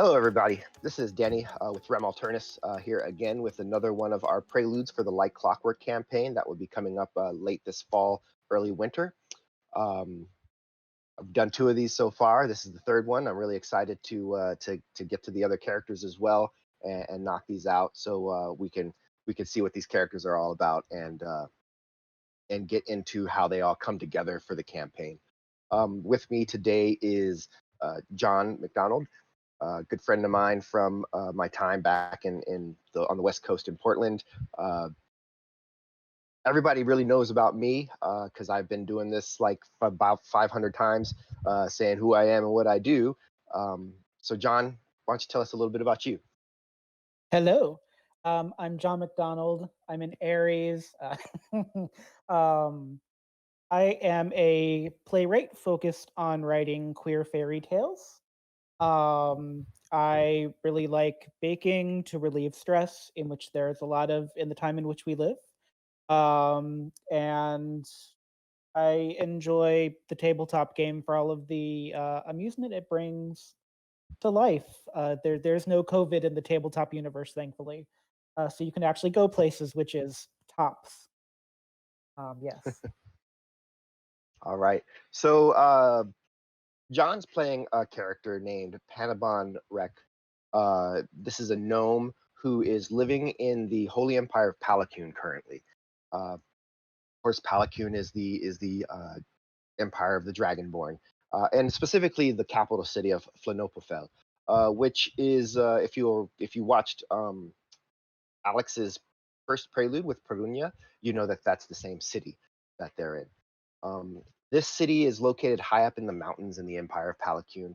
Hello, everybody. This is Danny with Rem Alternus here again with another one of our preludes for the Like Clockwork campaign that will be coming up late this fall, early winter. Um, I've done two of these so far. This is the third one. I'm really excited to get to the other characters as well and knock these out so we can see what these characters are all about and get into how they all come together for the campaign. With me today is John McDonald, a good friend of mine from my time back on the West Coast in Portland. Uh, Everybody really knows about me because I've been doing this like about 500 times, saying who I am and what I do. So, John, why don't you tell us a little bit about you? Hello, I'm John McDonald. I'm an Aries. Um, I am a playwright focused on writing queer fairy tales. I really like baking to relieve stress, in which there's a lot of in the time in which we live. And I enjoy the tabletop game for all of the amusement it brings to life. There's no COVID in the tabletop universe, thankfully, so you can actually go places, which is tops. Yes. All right. So, John's playing a character named Panabon Rek. This is a gnome who is living in the Holy Empire of Palakun currently. Of course, Palakun is the empire of the Dragonborn, and specifically the capital city of Flanopofel, which is if you watched Alex's first prelude with Perunia, you know that that's the same city that they're in. This city is located high up in the mountains in the Empire of Palakun.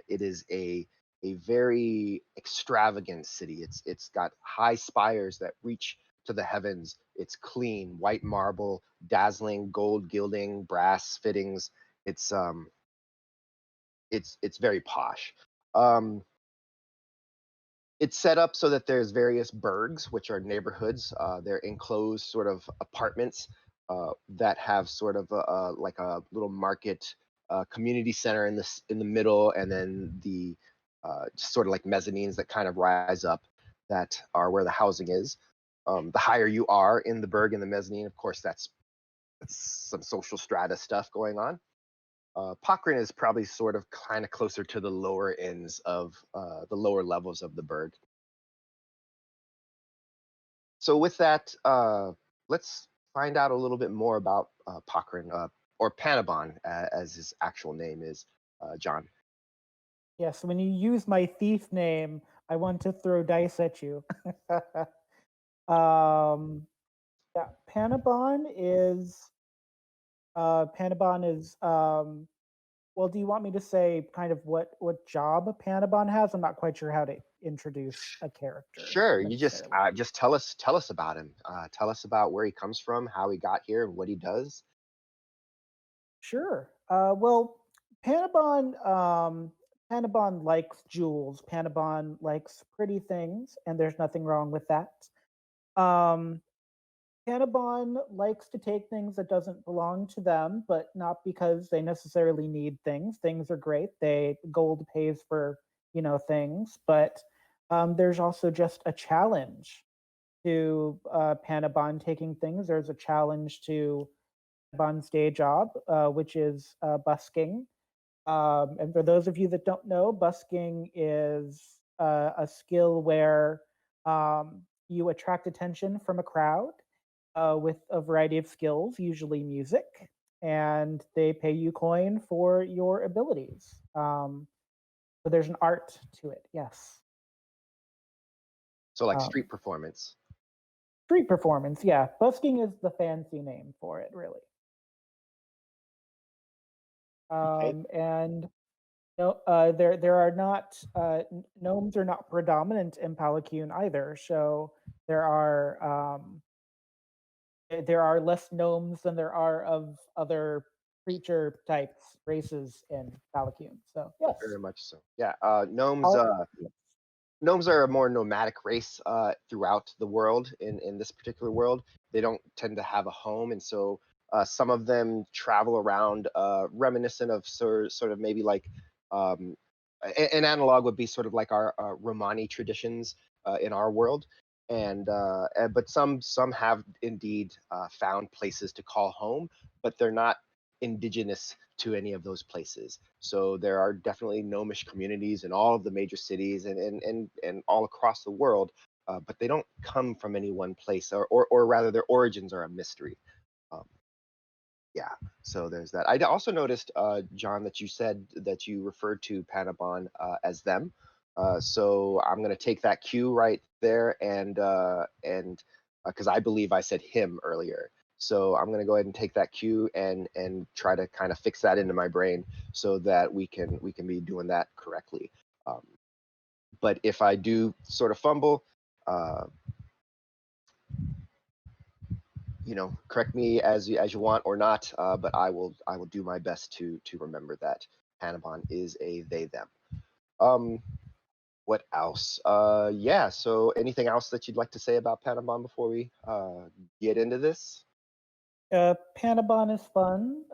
It is a very extravagant city. It's got high spires that reach to the heavens. It's clean, white marble, dazzling gold gilding, brass fittings. It's um it's very posh. Um, it's set up so that there's various burgs, which are neighborhoods. They're enclosed sort of apartments that have sort of like a little market community center in the middle, and then the just sort of like mezzanines that kind of rise up that are where the housing is. The higher you are in the burg and the mezzanine, of course, that's some social strata stuff going on. Pochgrin is probably sort of kind of closer to the lower ends of the lower levels of the burg. So with that, let's find out a little bit more about Pochgrin, or Panabon, as his actual name is, John. Yes. When you use my thief name, I want to throw dice at you. um, yeah, Panabon is. Well, do you want me to say kind of what job Panabon has? I'm not quite sure how to introduce a character Sure, you necessarily. just tell us about him. Tell us about where he comes from, how he got here, and what he does. Sure. Well, Panabon, Panabon likes jewels. Panabon likes pretty things, and there's nothing wrong with that. Um, Panabon likes to take things that doesn't belong to them, but not because they necessarily need things. Things are great. They gold pays for things, but there's also just a challenge to Panabon taking things. There's a challenge to Panabon's day job, which is busking. And for those of you that don't know, busking is a skill where you attract attention from a crowd with a variety of skills, usually music, and they pay you coin for your abilities. So there's an art to it, yes. So like Um, street performance. Street performance, yeah. Busking is the fancy name for it, really. Okay. And no, there are not gnomes are not predominant in Palakun either. So there are there are less gnomes than there are of other creature types races in Palakun. So Very yes, much so. Yeah. Gnomes. all, Gnomes are a more nomadic race throughout the world. In this particular world, they don't tend to have a home, and so some of them travel around, reminiscent of sort of maybe like um, an analog would be sort of like our Romani traditions in our world, but some have indeed found places to call home, but they're not indigenous to any of those places. So there are definitely gnomish communities in all of the major cities and all across the world, but they don't come from any one place, or rather their origins are a mystery. Um, yeah, so there's that. I also noticed, John, that you said that you referred to Panabon as them. So I'm going to take that cue right there, and because I believe I said him earlier. So I'm going to go ahead and take that cue and try to kind of fix that into my brain so that we can be doing that correctly. Um, but if I do sort of fumble, uh, correct me as you want or not, but I will do my best to remember that Panabon is a they them. Um, what else? Yeah. So anything else that you'd like to say about Panabon before we get into this? Panabon is fun,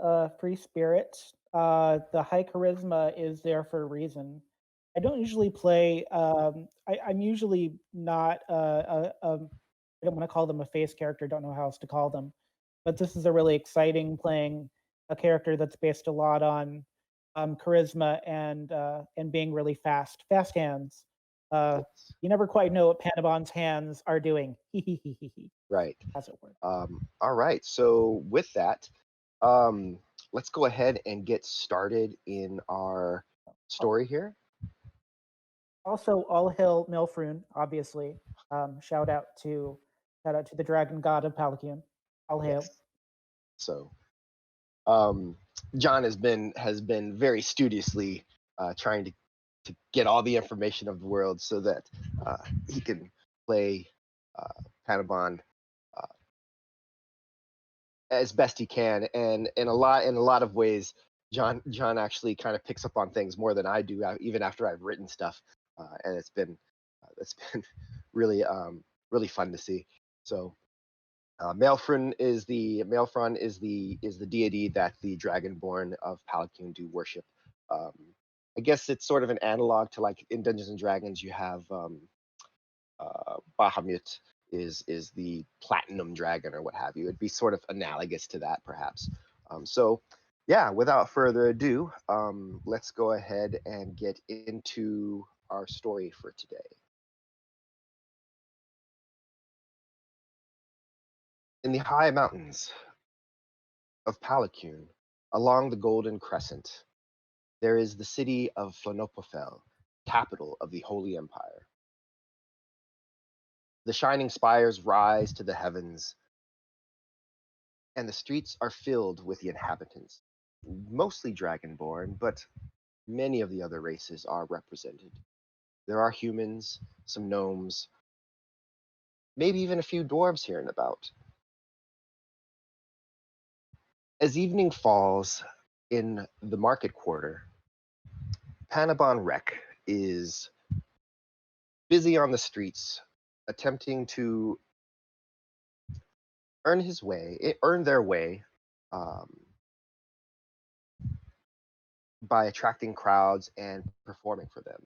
free spirit. The high charisma is there for a reason. I don't usually play. I'm usually not. I don't want to call them a face character. Don't know how else to call them. But this is a really exciting playing a character that's based a lot on charisma and being really fast, fast hands. Uh, Yes. you never quite know what Panabon's hands are doing. Right. As it were. All right. So with that, um, let's go ahead and get started in our story here. Also, all hail Milfrune, obviously. Shout out to the dragon god of Palkion. All hail. Yes. So um, John has been very studiously trying to get all the information of the world so that he can play Panabon uh, as best he can, and in a lot of ways, John actually kind of picks up on things more than I do, even after I've written stuff, and it's been really fun to see. So Maelfron is the deity that the Dragonborn of Palakun do worship. Um, I guess it's sort of an analog to, like, in Dungeons and Dragons you have Bahamut is the platinum dragon or what have you. It'd be sort of analogous to that, perhaps. So yeah, without further ado, let's go ahead and get into our story for today. In the high mountains of Palakun, along the Golden Crescent, there is the city of Flonopofel, capital of the Holy Empire. The shining spires rise to the heavens, and the streets are filled with the inhabitants, mostly dragonborn, but many of the other races are represented. There are humans, some gnomes, maybe even a few dwarves here and about. As evening falls in the market quarter, Panabon Rek is busy on the streets, attempting to earn their way, um, by attracting crowds and performing for them.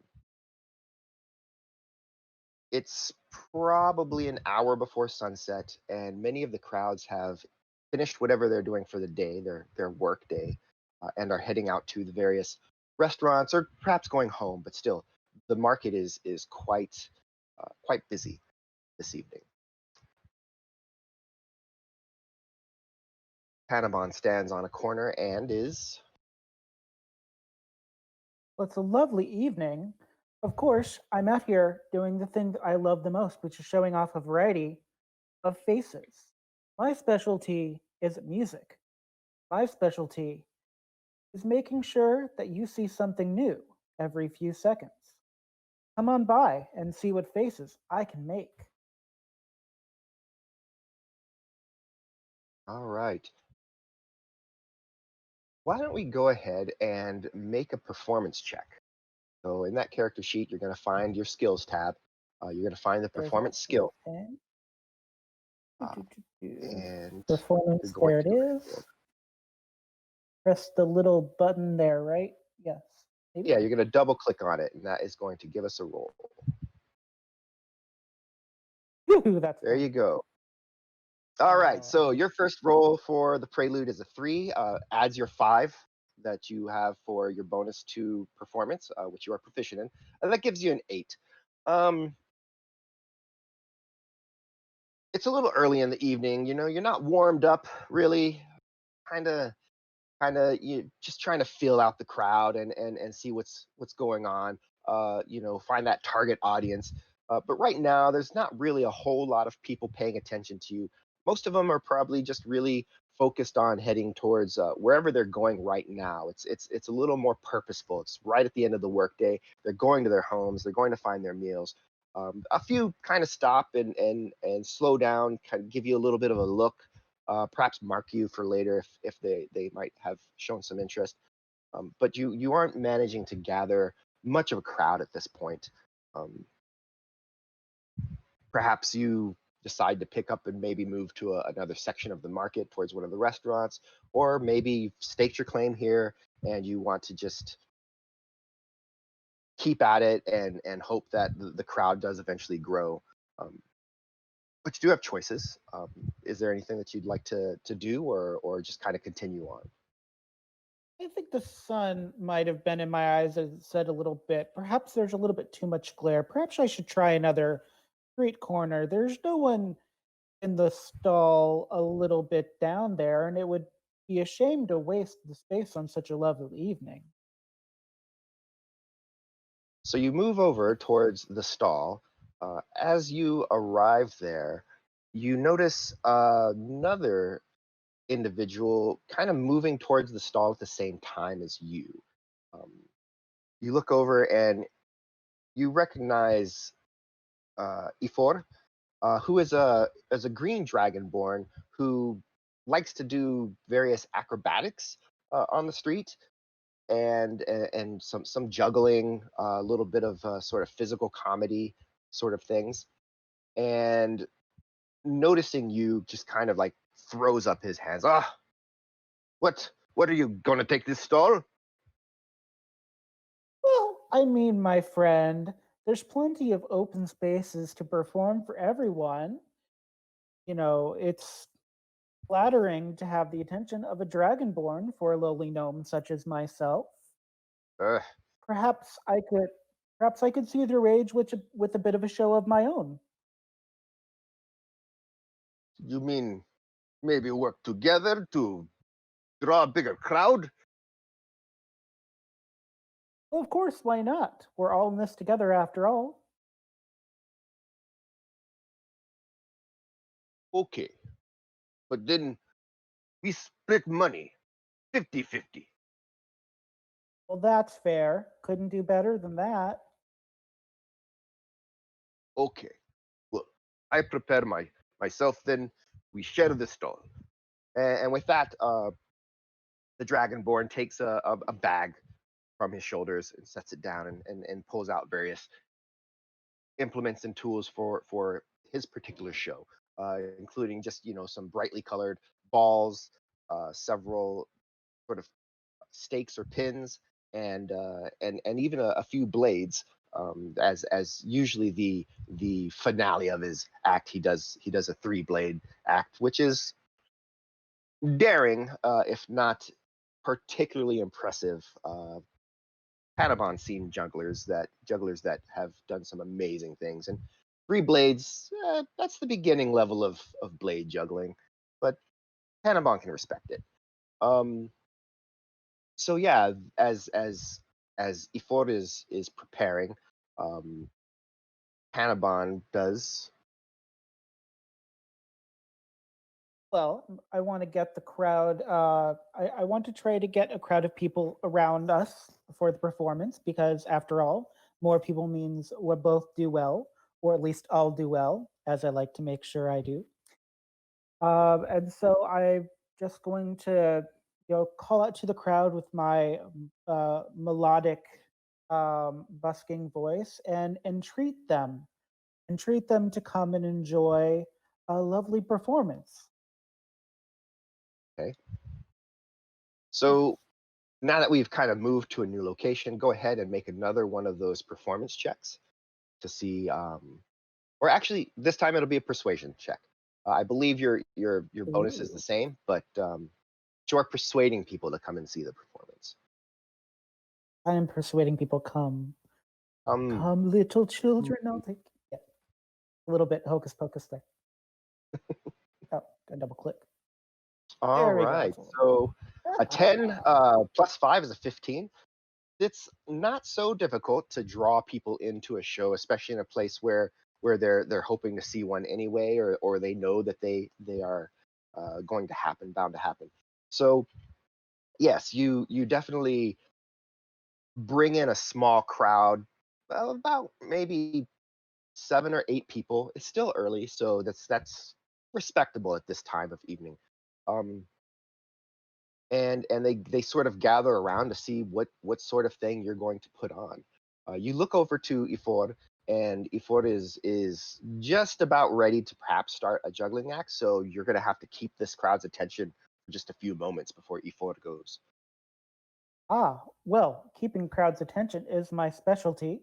It's probably an hour before sunset, and many of the crowds have finished whatever they're doing for the day, their work day, and are heading out to the various restaurants or perhaps going home. But still, the market is quite busy this evening. Panabon stands on a corner and is Well, it's a lovely evening. Of course, I'm out here doing the thing that I love the most, which is showing off a variety of faces. My specialty isn't music. My specialty is making sure that you see something new every few seconds. Come on by and see what faces I can make. all right. Why don't we go ahead and make a performance check? So in that character sheet, you're going to find your skills tab. You're going to find the There's my performance little skill, pen. Do, uh, do, do, do. and you're Performance, going there to it go ahead. is. Press the little button there, right? Yes. Maybe. Yeah, you're going to double click on it, and that is going to give us a roll. Whew, that's There you fun. go. All right. Oh, So your first roll for the Prelude is a 3. Adds your 5 that you have for your bonus to performance, which you are proficient in, and that gives you an 8. Um, it's a little early in the evening. You know, you're not warmed up really. Kind of you just trying to feel out the crowd and see what's going on, find that target audience, but right now there's not really a whole lot of people paying attention to you. Most of them are probably just really focused on heading towards wherever they're going right now. It's a little more purposeful. It's right at the end of the workday. They're going to their homes, they're going to find their meals. A few kind of stop and slow down, kind of give you a little bit of a look, perhaps mark you for later if they might have shown some interest. But you aren't managing to gather much of a crowd at this point. Um, Perhaps you decide to pick up and maybe move to another section of the market towards one of the restaurants, or maybe you've staked your claim here and you want to just keep at it and hope that the crowd does eventually grow. Um, but you do have choices. Is there anything that you'd like to do, or just kind of continue on? I think the sun might have been in my eyes, as it said a little bit. Perhaps there's a little bit too much glare. Perhaps I should try another street corner. There's no one in the stall a little bit down there, and it would be a shame to waste the space on such a lovely evening. So you move over towards the stall. As you arrive there, you notice another individual kind of moving towards the stall at the same time as you. Um, you look over and you recognize Ifor, who is a green dragonborn who likes to do various acrobatics on the street and some juggling, a little bit of sort of physical comedy sort of things. And noticing you, just kind of like throws up his hands. Ah, what are you gonna take this stall? Well, I mean, my friend, there's plenty of open spaces to perform for everyone. It's flattering to have the attention of a dragonborn for a lowly gnome such as myself. Uh, Perhaps I could perhaps I could see their rage with a bit of a show of my own. you mean maybe work together to draw a bigger crowd? Well, of course, why not? We're all in this together after all. Okay, but then we split money 50-50. Well, that's fair. Couldn't do better than that. Okay, well, I prepare myself, then we share the stall. And with that, the Dragonborn takes a bag from his shoulders and sets it down and pulls out various implements and tools for his particular show, including just some brightly colored balls, several sort of stakes or pins, and even a few blades. As usually the finale of his act, he does a 3 blade act, which is daring, if not particularly impressive. Panabon seen jugglers that have done some amazing things, and 3 blades, that's the beginning level of blade juggling, but Panabon can respect it. Um, so yeah, as Ifor is preparing, um, Panabon does. Well, I want to get the crowd. I want to try to get a crowd of people around us for the performance because, after all, more people means we'll both do well, or at least I'll do well, as I like to make sure I do. And so I'm just going to, call out to the crowd with my melodic, busking voice and entreat them to come and enjoy a lovely performance. Okay, so Now that we've kind of moved to a new location, go ahead and make another one of those performance checks to see, or actually, this time it'll be a persuasion check. I believe your bonus is the Ooh. same, but you're persuading people to come and see the performance. I am persuading people, come, Um, come, little mm, children. No, they, yeah, a little bit hocus pocus there. Oh, a double click. all There we go. right. It's a little. So a 10 Ah, plus 5 is a 15. It's not so difficult to draw people into a show, especially in a place where they're hoping to see one anyway, or they know that they are going to happen, bound to happen. So yes, you definitely bring in a small crowd, about maybe 7 or 8 people. It's still early, so that's respectable at this time of evening. Um, and they sort of gather around to see what sort of thing you're going to put on. You look over to Ifor, and Ifor is just about ready to perhaps start a juggling act. So you're going to have to keep this crowd's attention for just a few moments before Ifor goes. well, keeping crowds' attention is my specialty.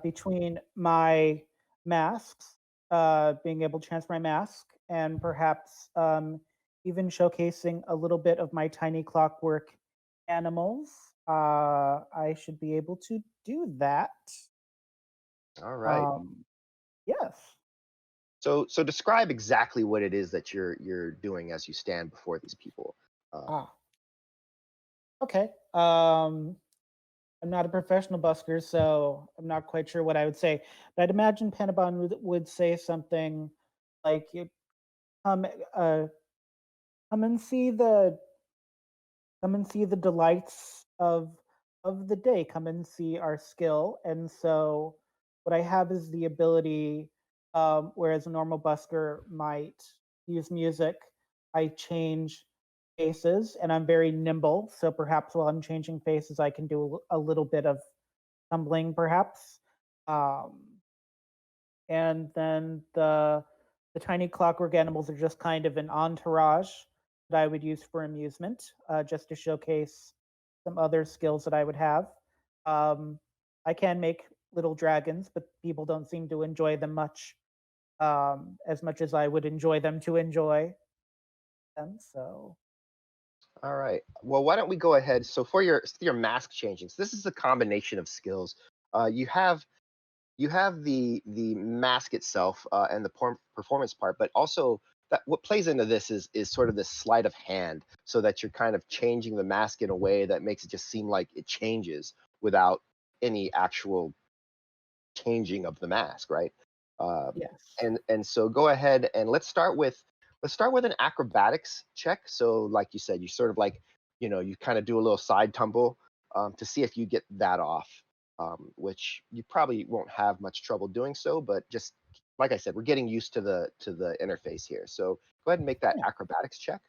Between my masks, being able to transfer my mask, and perhaps even showcasing a little bit of my tiny clockwork animals, I should be able to do that. All right. Um, yes. So describe exactly what it is that you're doing as you stand before these people. Uh, Ah, okay. I'm not a professional busker, so I'm not quite sure what I would say. But I'd imagine Panabon would say something like, "Come, uh, come and see the come and see the delights of the day. Come and see our skill." And so what I have is the ability, whereas a normal busker might use music, I change faces and I'm very nimble. So perhaps while I'm changing faces, I can do a little bit of tumbling, perhaps. Um, and then the tiny clockwork animals are just kind of an entourage that I would use for amusement, just to showcase some other skills that I would have. Um, I can make little dragons, but people don't seem to enjoy them as much as I would enjoy them to enjoy them. So, all right. Well, why don't we go ahead? So for your mask changing, so this is a combination of skills. You have the mask itself, and the performance part, but also that what plays into this is sort of this sleight of hand, so that you're kind of changing the mask in a way that makes it just seem like it changes without any actual changing of the mask, right? Um, yes. and so go ahead and let's start with an acrobatics check. So like you said, you sort of like, you kind of do a little side tumble, to see if you get that off, which you probably won't have much trouble doing so. But just like I said, we're getting used to the interface here. So go ahead and make that Yeah. acrobatics check.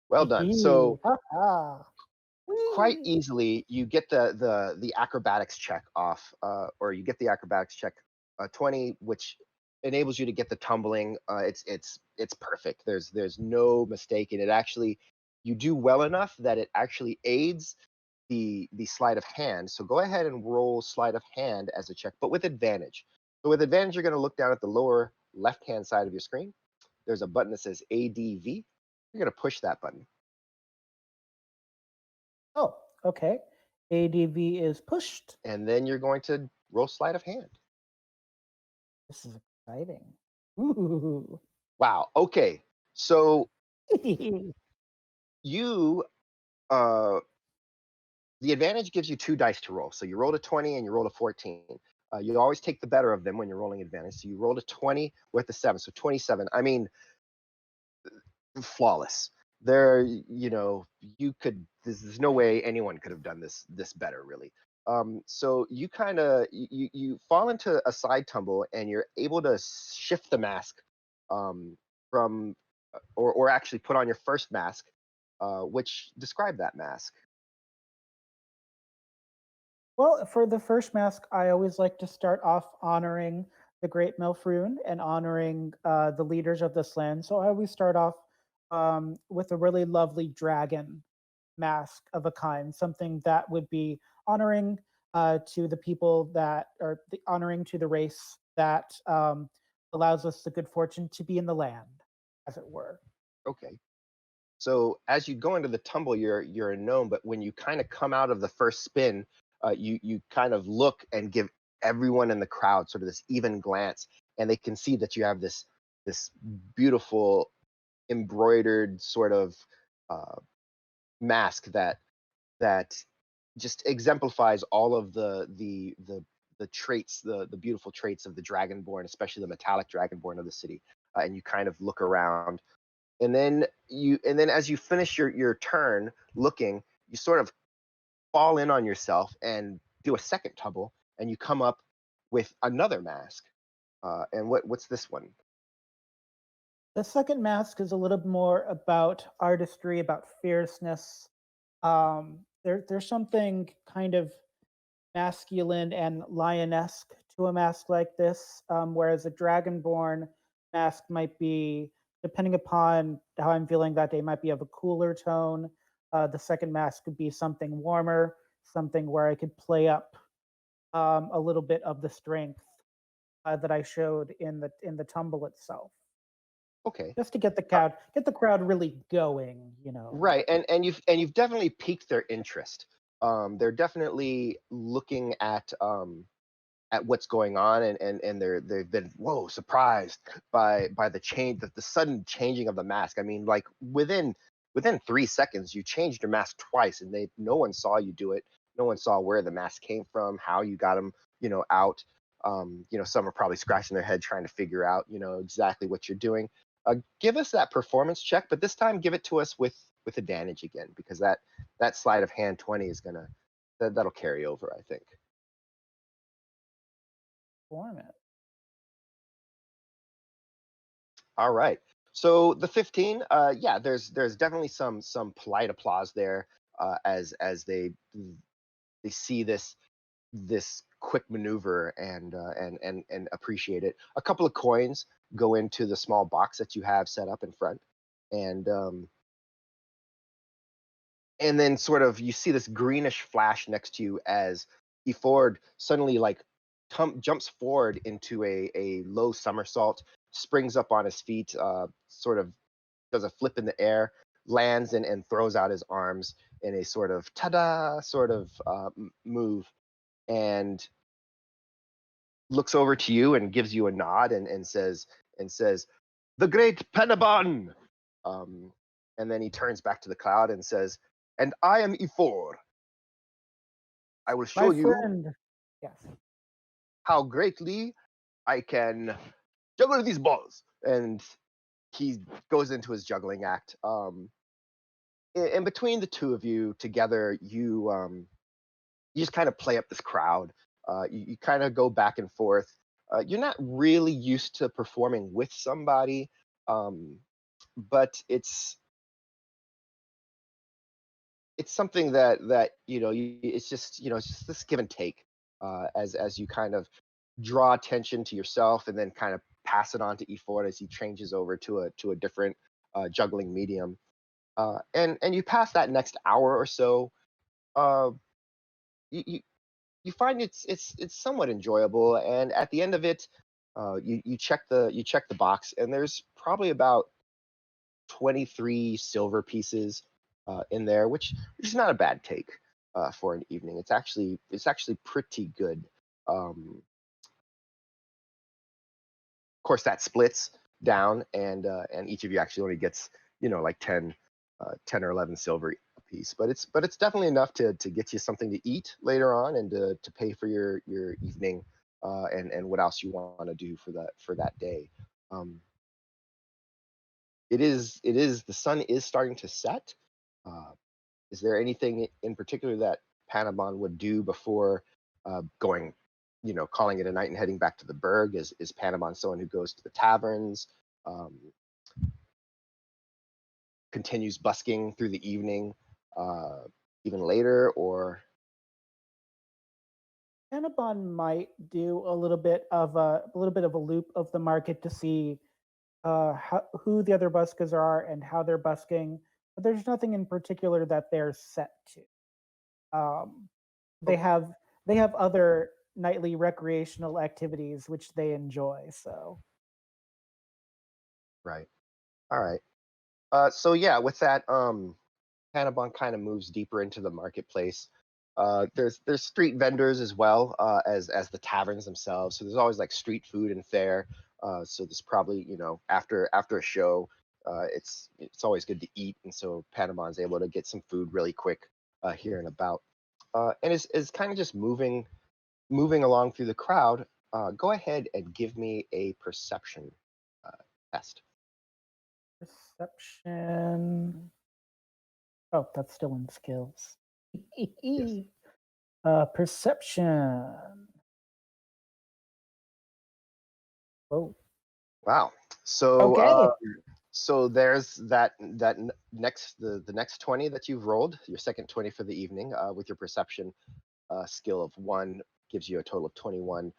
Well done. So Ha ha. quite Whee! easily you get the acrobatics check off, or you get the acrobatics check, 20, which enables you to get the tumbling. It's perfect. There's no mistake in it. Actually, you do well enough that it actually aids the sleight of hand. So go ahead and roll sleight of hand as a check, but with advantage. So with advantage, you're going to look down at the lower left hand side of your screen. There's a button that says ADV. You're going to push that button, Oh, okay. ADV is pushed. and then you're going to roll sleight of hand. This is exciting. Ooh. Wow. Okay. So you uh the advantage gives you two dice to roll. So you rolled a 20 and you rolled a 14. You always take the better of them when you're rolling advantage. So you rolled a 20 with a 7. So 27. I mean, flawless. There, you could there's no way anyone could have done this better, really. So you kind of you fall into a side tumble, and you're able to shift the mask, from or actually put on your first mask, which describe that mask. Well, for the first mask, I always like to start off honoring the great Melfrune and honoring the leaders of this land. So I always start off with a really lovely dragon mask of a kind, something that would be honoring to the people that are honoring to the race that allows us the good fortune to be in the land, as it were. Okay. So as you go into the tumble, you're a gnome, but when you kind of come out of the first spin, you kind of look and give everyone in the crowd sort of this even glance, and they can see that you have this beautiful embroidered sort of uh, mask that just exemplifies all of the traits, the beautiful traits of the dragonborn, especially the metallic dragonborn of the city. And you kind of look around, and then as you finish your turn looking, you sort of fall in on yourself and do a second tumble, and you come up with another mask. And what's this one? The second mask is a little more about artistry, about fierceness. There's something kind of masculine and lionesque to a mask like this, whereas a dragonborn mask might be, depending upon how I'm feeling that day, might be of a cooler tone. The second mask could be something warmer, something where I could play up a little bit of the strength that I showed in the tumble itself, Okay. just to Uh, get the crowd really going. right, and you've definitely piqued their interest. They're definitely looking at what's going on, and they've been whoa surprised by the change, the sudden changing of the mask. I mean, like within 3 seconds you changed your mask twice, and they no one saw you do it. No one saw where the mask came from, how you got them, out. Some are probably scratching their head trying to figure out, exactly what you're doing. Give us that performance check, but this time give it to us with advantage again, because that sleight of hand 20 is gonna that'll carry over, I think. Form it. All right. So the 15, yeah, there's definitely some polite applause there, as they see this quick maneuver, and appreciate it. A couple of coins go into the small box that you have set up in front, and and then sort of you see this greenish flash next to you as Eford suddenly like jumps forward into a low somersault, springs up on his feet, sort of does a flip in the air, lands and throws out his arms in a sort of ta-da sort of move, and looks over to you and gives you a nod, and says, "The great Panabon." Um, and then he turns back to the cloud and says, "And I am Efor. I will My show you friend, yes. how greatly I can juggle these balls." And he goes into his juggling act. In between the two of you together, you just kind of play up this crowd. You kind of go back and forth. You're not really used to performing with somebody, um, but it's something that it's just this give and take, as you kind of draw attention to yourself and then kind of pass it on to E4 as he changes over to a different juggling medium. And you pass that next hour or so. Uh, you you find it's somewhat enjoyable, and at the end of it, you check the box, and there's probably about 23 silver pieces in there, which is not a bad take for an evening. It's actually pretty good. Of course, that splits down, and each of you actually only gets like 10 or 11 silver a piece, but it's definitely enough to get you something to eat later on, and to pay for your evening, and what else you want to do for that day. Um, it is the sun is starting to set. Uh, is there anything in particular that Panabon would do before going, calling it a night and heading back to the Berg? Is Panabon someone who goes to the taverns, um, continues busking through the evening, uh, even later, or Panabon might do a little bit of a loop of the market to see who the other buskers are and how they're busking, but there's nothing in particular that they're set to. Um, they Okay. have they have other nightly recreational activities which they enjoy. So Right. All right. So yeah, with that, Panabon kind of moves deeper into the marketplace. There's street vendors as well as the taverns themselves. So there's always like street food and fare. So there's probably after a show, it's always good to eat, and so Panabon's able to get some food really quick here and about, and is kind of just moving along through the crowd. Go ahead and give me a perception uh, test. perception. Oh, that's still in skills. Yes. Perception. Oh, Wow. So okay. so there's the next 20 that you've rolled, your second 20 for the evening, with your perception skill of 1 gives you a total of 21.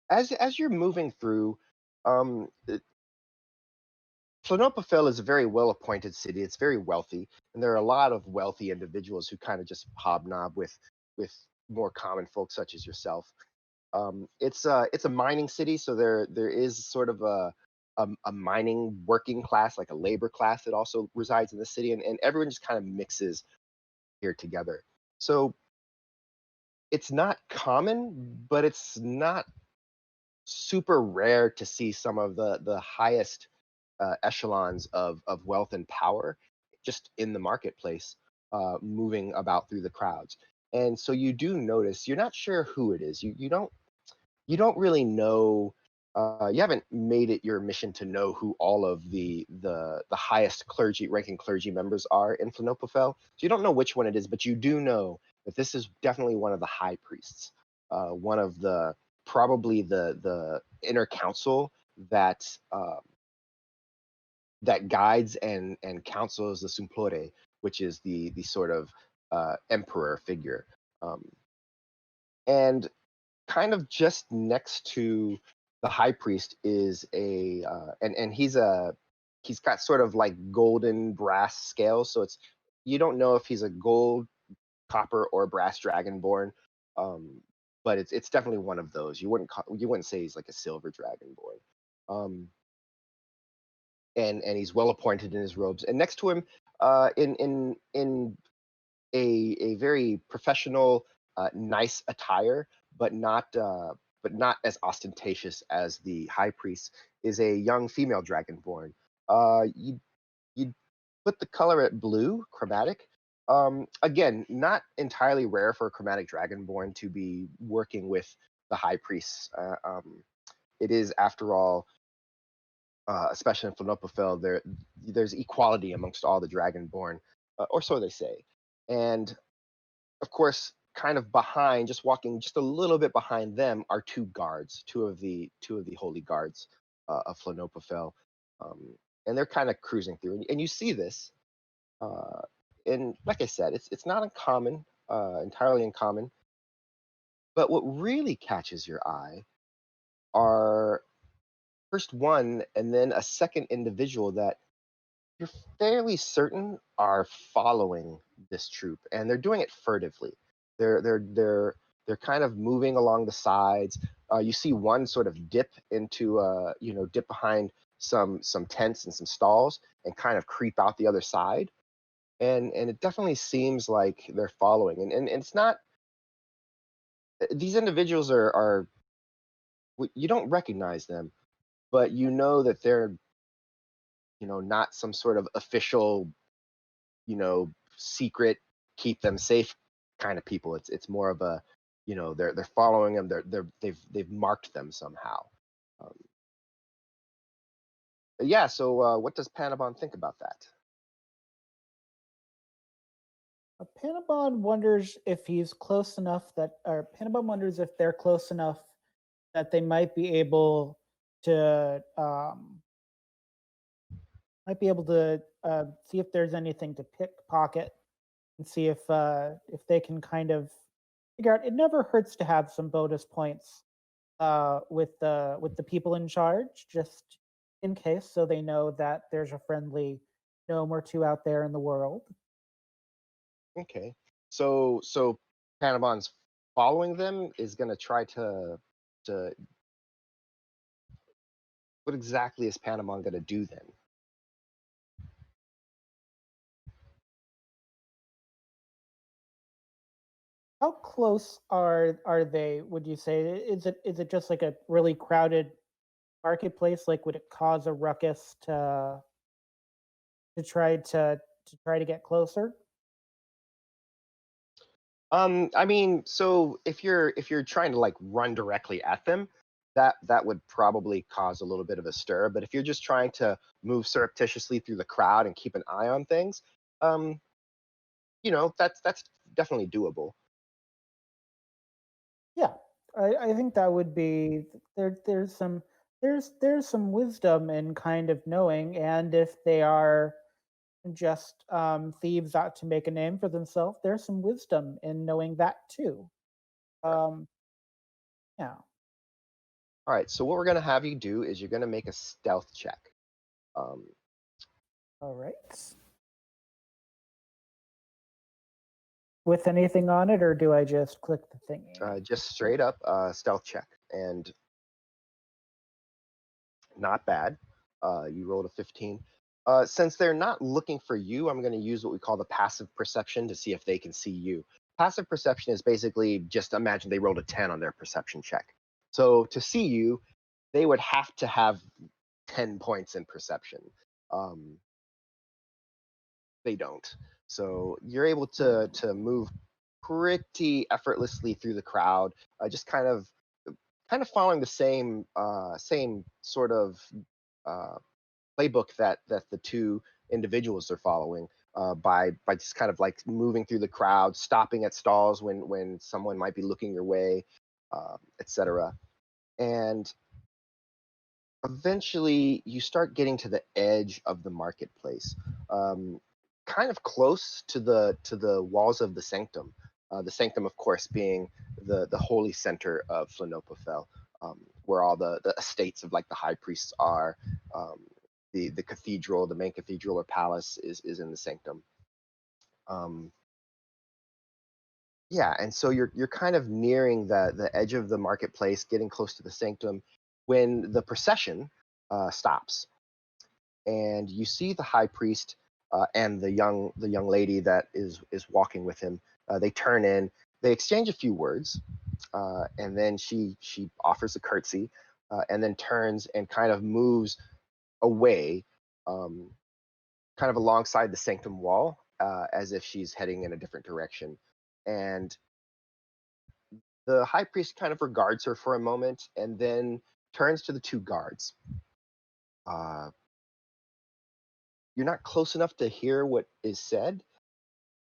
As you're moving through, um, Tlanopafel is a very well appointed city. It's very wealthy, and there are a lot of wealthy individuals who kind of just hobnob with more common folks such as yourself. It's a mining city, so there is sort of a mining working class, like a labor class, that also resides in the city, and everyone just kind of mixes here together. So it's not common, but it's not super rare to see some of the highest echelons of wealth and power just in the marketplace, moving about through the crowds. And so you do notice, you're not sure who it is. You don't really know. You haven't made it your mission to know who all of the highest ranking clergy members are in Flanopofel. So you don't know which one it is, but you do know that this is definitely one of the high priests, one of the probably the inner council that that guides and counsels the Sumplore, which is the sort of emperor figure. Um, and kind of just next to the high priest is and he's got sort of like golden brass scales, so it's you don't know if he's a gold, copper, or brass dragonborn, um but it's definitely one of those. You wouldn't say he's like a silver dragonborn. Um and and he's well appointed in his robes, and next to him, in a very professional, nice attire, but not as ostentatious as the high priest, is a young female dragonborn. You put the color at blue, chromatic. Again, not entirely rare for a chromatic dragonborn to be working with the high priests. It is, after all, especially in Philopofel, there's equality amongst all the dragonborn, or so they say. And of course, kind of behind, just walking just a little bit behind them, are two guards, two of the holy guards of Flanopofel, and they're kind of cruising through, and you see this, uh, and like I said, it's not uncommon, entirely uncommon. But what really catches your eye are first one, and then a second individual that you're fairly certain are following this troop, and they're doing it furtively. They're kind of moving along the sides. You see one sort of dip behind some tents and some stalls, and kind of creep out the other side. And it definitely seems like they're following. And it's not, these individuals are you don't recognize them, but you know that they're not some sort of official, secret, keep them safe kind of people. It's more of a, they're following them. They've marked them somehow. Um, yeah. So what does Panabon think about that? Panabon wonders if he's close enough that, or Panabon wonders if they're close enough that they might be able to see if there's anything to pickpocket and see if they can kind of figure out. It never hurts to have some bonus points with the people in charge, just in case, so they know that there's a friendly gnome or two out there in the world. Okay. So Panabon's following them is gonna try to what exactly is Panabon gonna do then? How close are they? Would you say is it just like a really crowded marketplace? Like, would it cause a ruckus to try to get closer? I mean, so if you're trying to like run directly at them, that would probably cause a little bit of a stir. But if you're just trying to move surreptitiously through the crowd and keep an eye on things, um, that's definitely doable. Yeah, I think that would be there. There's some wisdom in kind of knowing, and if they are just thieves out to make a name for themselves, there's some wisdom in knowing that too. Um, yeah. All right, so what we're gonna have you do is you're gonna make a stealth check. Um, All right. With anything on it, or do I just click the thingy? just straight up stealth check, and not bad. You rolled a 15. Since they're not looking for you, I'm going to use what we call the passive perception to see if they can see you. Passive perception is basically just imagine they rolled a 10 on their perception check. So to see you, they would have to have 10 points in perception. Um, they don't. So you're able to move pretty effortlessly through the crowd, just kind of following the same sort of uh, playbook that the two individuals are following, by just kind of like moving through the crowd, stopping at stalls when someone might be looking your way, etc. And eventually, you start getting to the edge of the marketplace, um, kind of close to the walls of the sanctum. The sanctum, of course, being the holy center of Flanopofel, where all the estates of like the high priests are. Um, the cathedral, the main cathedral or palace, is in the sanctum. Um, yeah, and so you're kind of nearing the edge of the marketplace, getting close to the sanctum, when the procession stops, and you see the high priest and the young lady that is walking with him. They turn in, they exchange a few words, and then she offers a curtsy, and then turns and kind of moves away, um, kind of alongside the sanctum wall, as if she's heading in a different direction. And the high priest kind of regards her for a moment and then turns to the two guards. Uh, you're not close enough to hear what is said,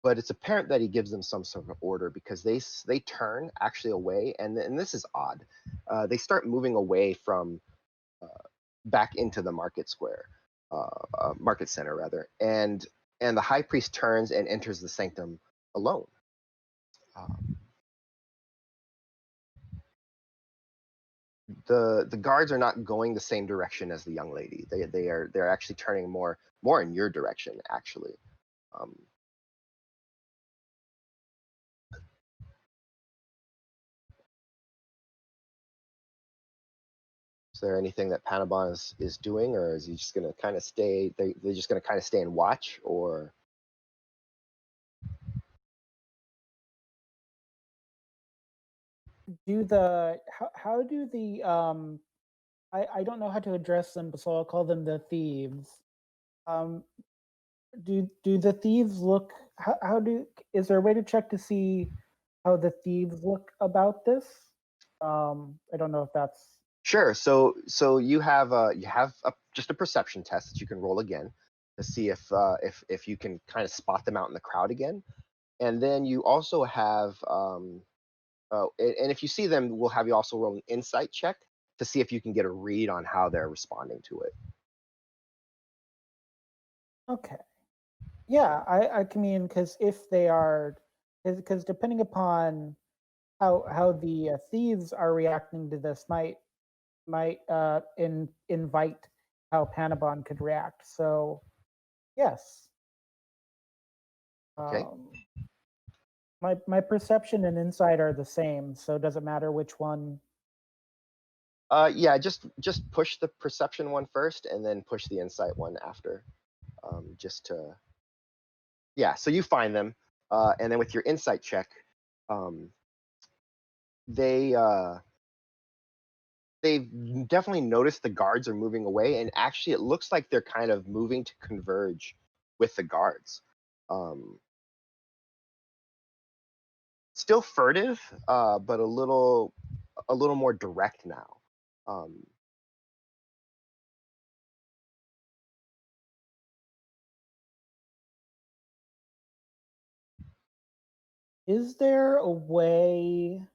but it's apparent that he gives them some sort of order because they turn actually away, and this is odd. They start moving away from uh, back into the market square, market center rather, and the high priest turns and enters the sanctum alone. Um, the guards are not going the same direction as the young lady. They're actually turning more in your direction actually. Um, is there anything that Panabon is doing, or is he just going to kind of stay? They're just going to kind of stay and watch, or Do the how do the I don't know how to address them, so I'll call them the thieves. Um, do the thieves look? How do is there a way to check to see how the thieves look about this? I don't know if that's sure. So you have just a perception test that you can roll again to see if you can kind of spot them out in the crowd again, and then you also have and if you see them, we'll have you also roll an insight check to see if you can get a read on how they're responding to it. okay. Yeah, I can mean because if they are, because depending upon how the thieves are reacting to this might invite how Panabon could react. So yes, Okay. um, my perception and insight are the same. So it doesn't matter which one. Yeah, just push the perception one first, and then push the insight one after. Just to Yeah. So you find them, and then with your insight check, um, they they've definitely noticed the guards are moving away, and actually, it looks like they're kind of moving to converge with the guards. Um, Still furtive, but a little more direct now. Um, Is there a way?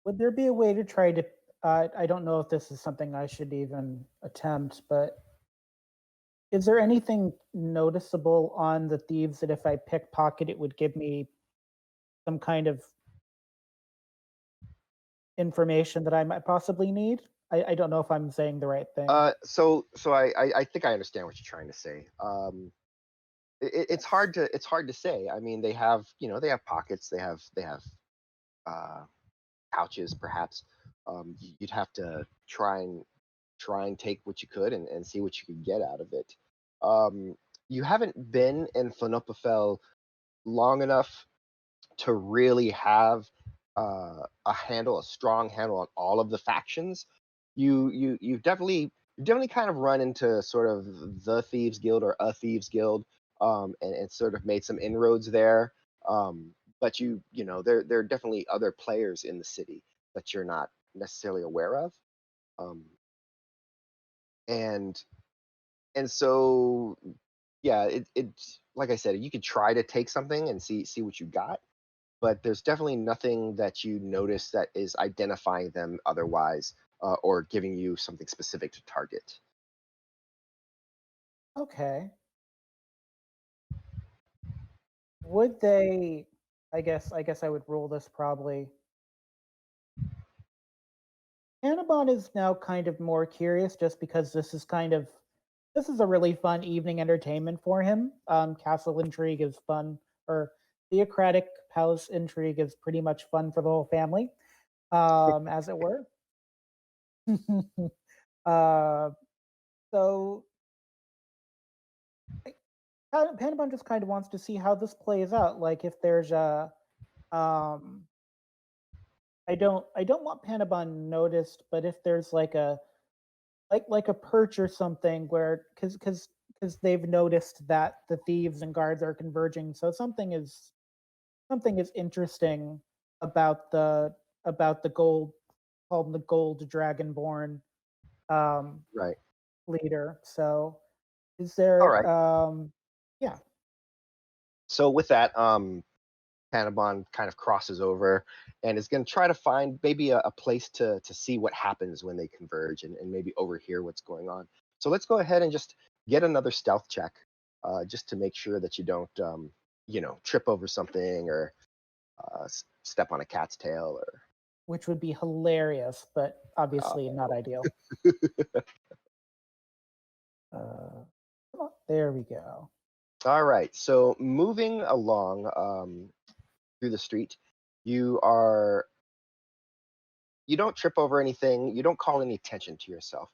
Would there be a way to try to? I don't know if this is something I should even attempt, but is there anything noticeable on the thieves that if I pickpocket, it would give me some kind of information that I might possibly need? I don't know if I'm saying the right thing. so I think I understand what you're trying to say. Yes. It's hard to say. I mean, they have pockets, they have uh, pouches, perhaps. You'd have to try and take what you could, and see what you could get out of it. Um, you haven't been in Phenopophel long enough to really have a strong handle on all of the factions. You've definitely kind of run into sort of the Thieves Guild or a Thieves Guild, and sort of made some inroads there. But there are definitely other players in the city that you're not necessarily aware of. Um, and and so yeah, it's like I said, you could try to take something and see what you got, but there's definitely nothing that you notice that is identifying them otherwise, or giving you something specific to target. Okay. Would they? I guess I would rule this probably. Panabon is now kind of more curious just because this is a really fun evening entertainment for him. Castle intrigue is fun, or theocratic palace intrigue is pretty much fun for the whole family, as it were. uh, so Panabon just kind of wants to see how this plays out. Like if there's a, um, I don't want Panabon noticed, but if there's like a perch or something where because they've noticed that the thieves and guards are converging, so something is interesting about the gold, called the gold dragonborn um Right. leader. So is All there right. yeah. So with that, Panabon kind of crosses over and is going to try to find maybe a place to see what happens when they converge, and maybe overhear what's going on. So let's go ahead and just get another stealth check, just to make sure that you don't, trip over something, or step on a cat's tail, or. Which would be hilarious, but Uh, obviously not ideal. uh Come on, there we go. all right. So moving along, through the street, you are you don't trip over anything. You don't call any attention to yourself.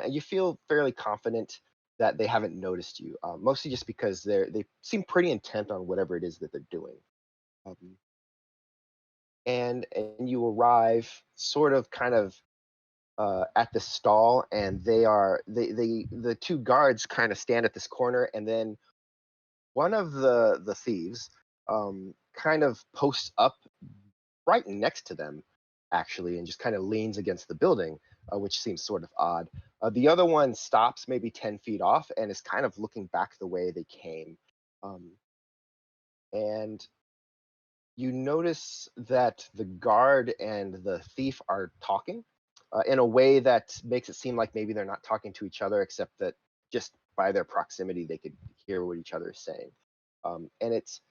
You feel fairly confident that they haven't noticed you. Mostly just because they seem pretty intent on whatever it is that they're doing. Um, and you arrive sort of kind of, at the stall, and the two guards kind of stand at this corner, and then one of the thieves, kind of posts up right next to them, actually, and just kind of leans against the building, which seems sort of odd. The other one stops maybe 10 feet off and is kind of looking back the way they came. Um, and you notice that the guard and the thief are talking, in a way that makes it seem like maybe they're not talking to each other, except that just by their proximity, they could hear what each other is saying. And it's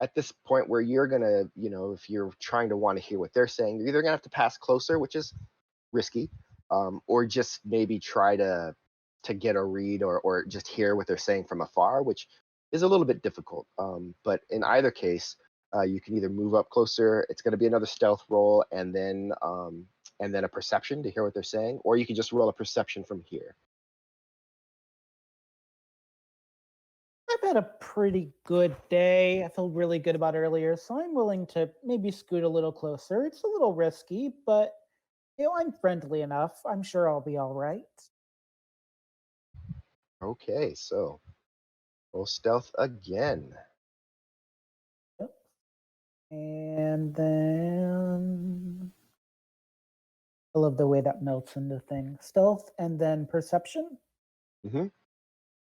at this point where you're gonna, if you're trying to want to hear what they're saying, you're either gonna have to pass closer, which is risky, or just maybe try to get a read or just hear what they're saying from afar, which is a little bit difficult. But in either case, you can either move up closer. It's going to be another stealth roll, and then a perception to hear what they're saying, or you can just roll a perception from here. I've had a pretty good day. I feel really good about earlier, so I'm willing to maybe scoot a little closer. It's a little risky, but I'm friendly enough. I'm sure I'll be all right. Okay, so roll stealth again. Yep. And then I love the way that melts into things. Stealth and then perception, Hmm.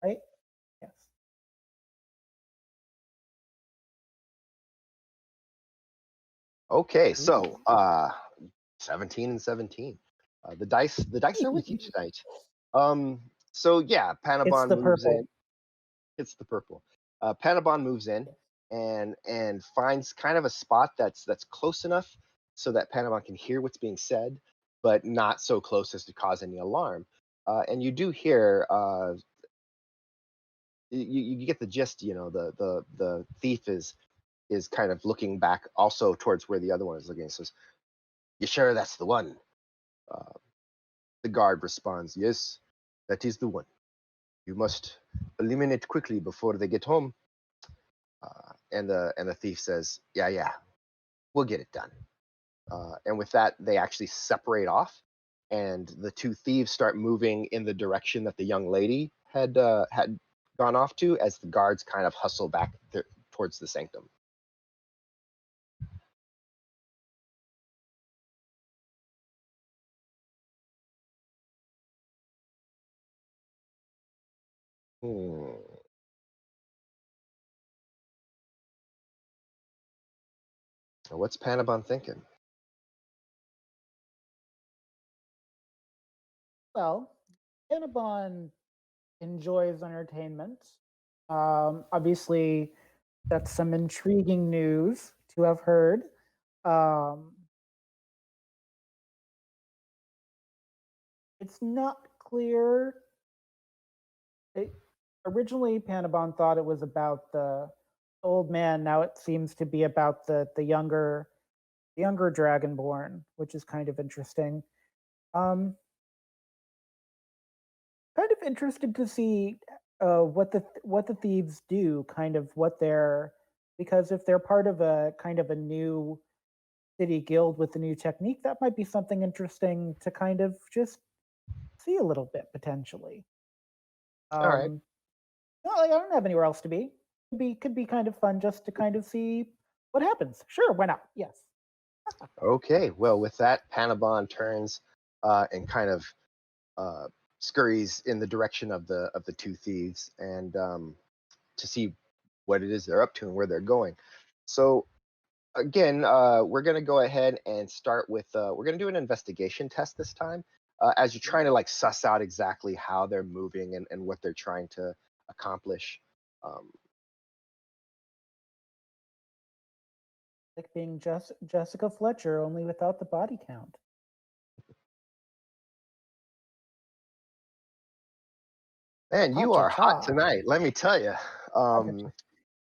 right? Yes. Okay, so Ooh. 17 and 17. The dice are with you tonight. So yeah, It's Panabon the moves purple. in. It's the purple. Panabon moves in and finds kind of a spot that's close enough so that Panabon can hear what's being said, but not so close as to cause any alarm. And you do hear, you get the gist. The thief is kind of looking back also towards where the other one is looking. He says, "You sure that's the one?" Uh, the guard responds, "Yes, that is the one. You must eliminate quickly before they get home." And the thief says, "Yeah, yeah, we'll get it done." And with that, they actually separate off, and the two thieves start moving in the direction that the young lady had gone off to, as the guards kind of hustle back towards the sanctum. Hmm. What's Panabon thinking? Well, Panabon enjoys entertainment. Obviously, that's some intriguing news to have heard. Um, it's not clear. It, Originally, Panabon thought it was about the old man. Now it seems to be about the younger Dragonborn, which is kind of interesting. Um, Kind of interested to see what the thieves do, kind of what they're, because if they're part of a kind of a new city guild with a new technique, that might be something interesting to kind of just see a little bit potentially. All right. Um, no, I don't have anywhere else to be. Could be kind of fun just to kind of see what happens. Sure, why not? Yes. Okay. Well, with that, Panabon turns and kind of uh, scurries in the direction of the two thieves, and to see what it is they're up to and where they're going. So again, we're going to go ahead and start with, we're going to do an investigation test this time, as you're trying to like suss out exactly how they're moving and what they're trying to accomplish. Um, Like being Jessica Fletcher, only without the body count. Man, Cha you cha are hot cha. tonight, let me tell you. Cha-cha-cha.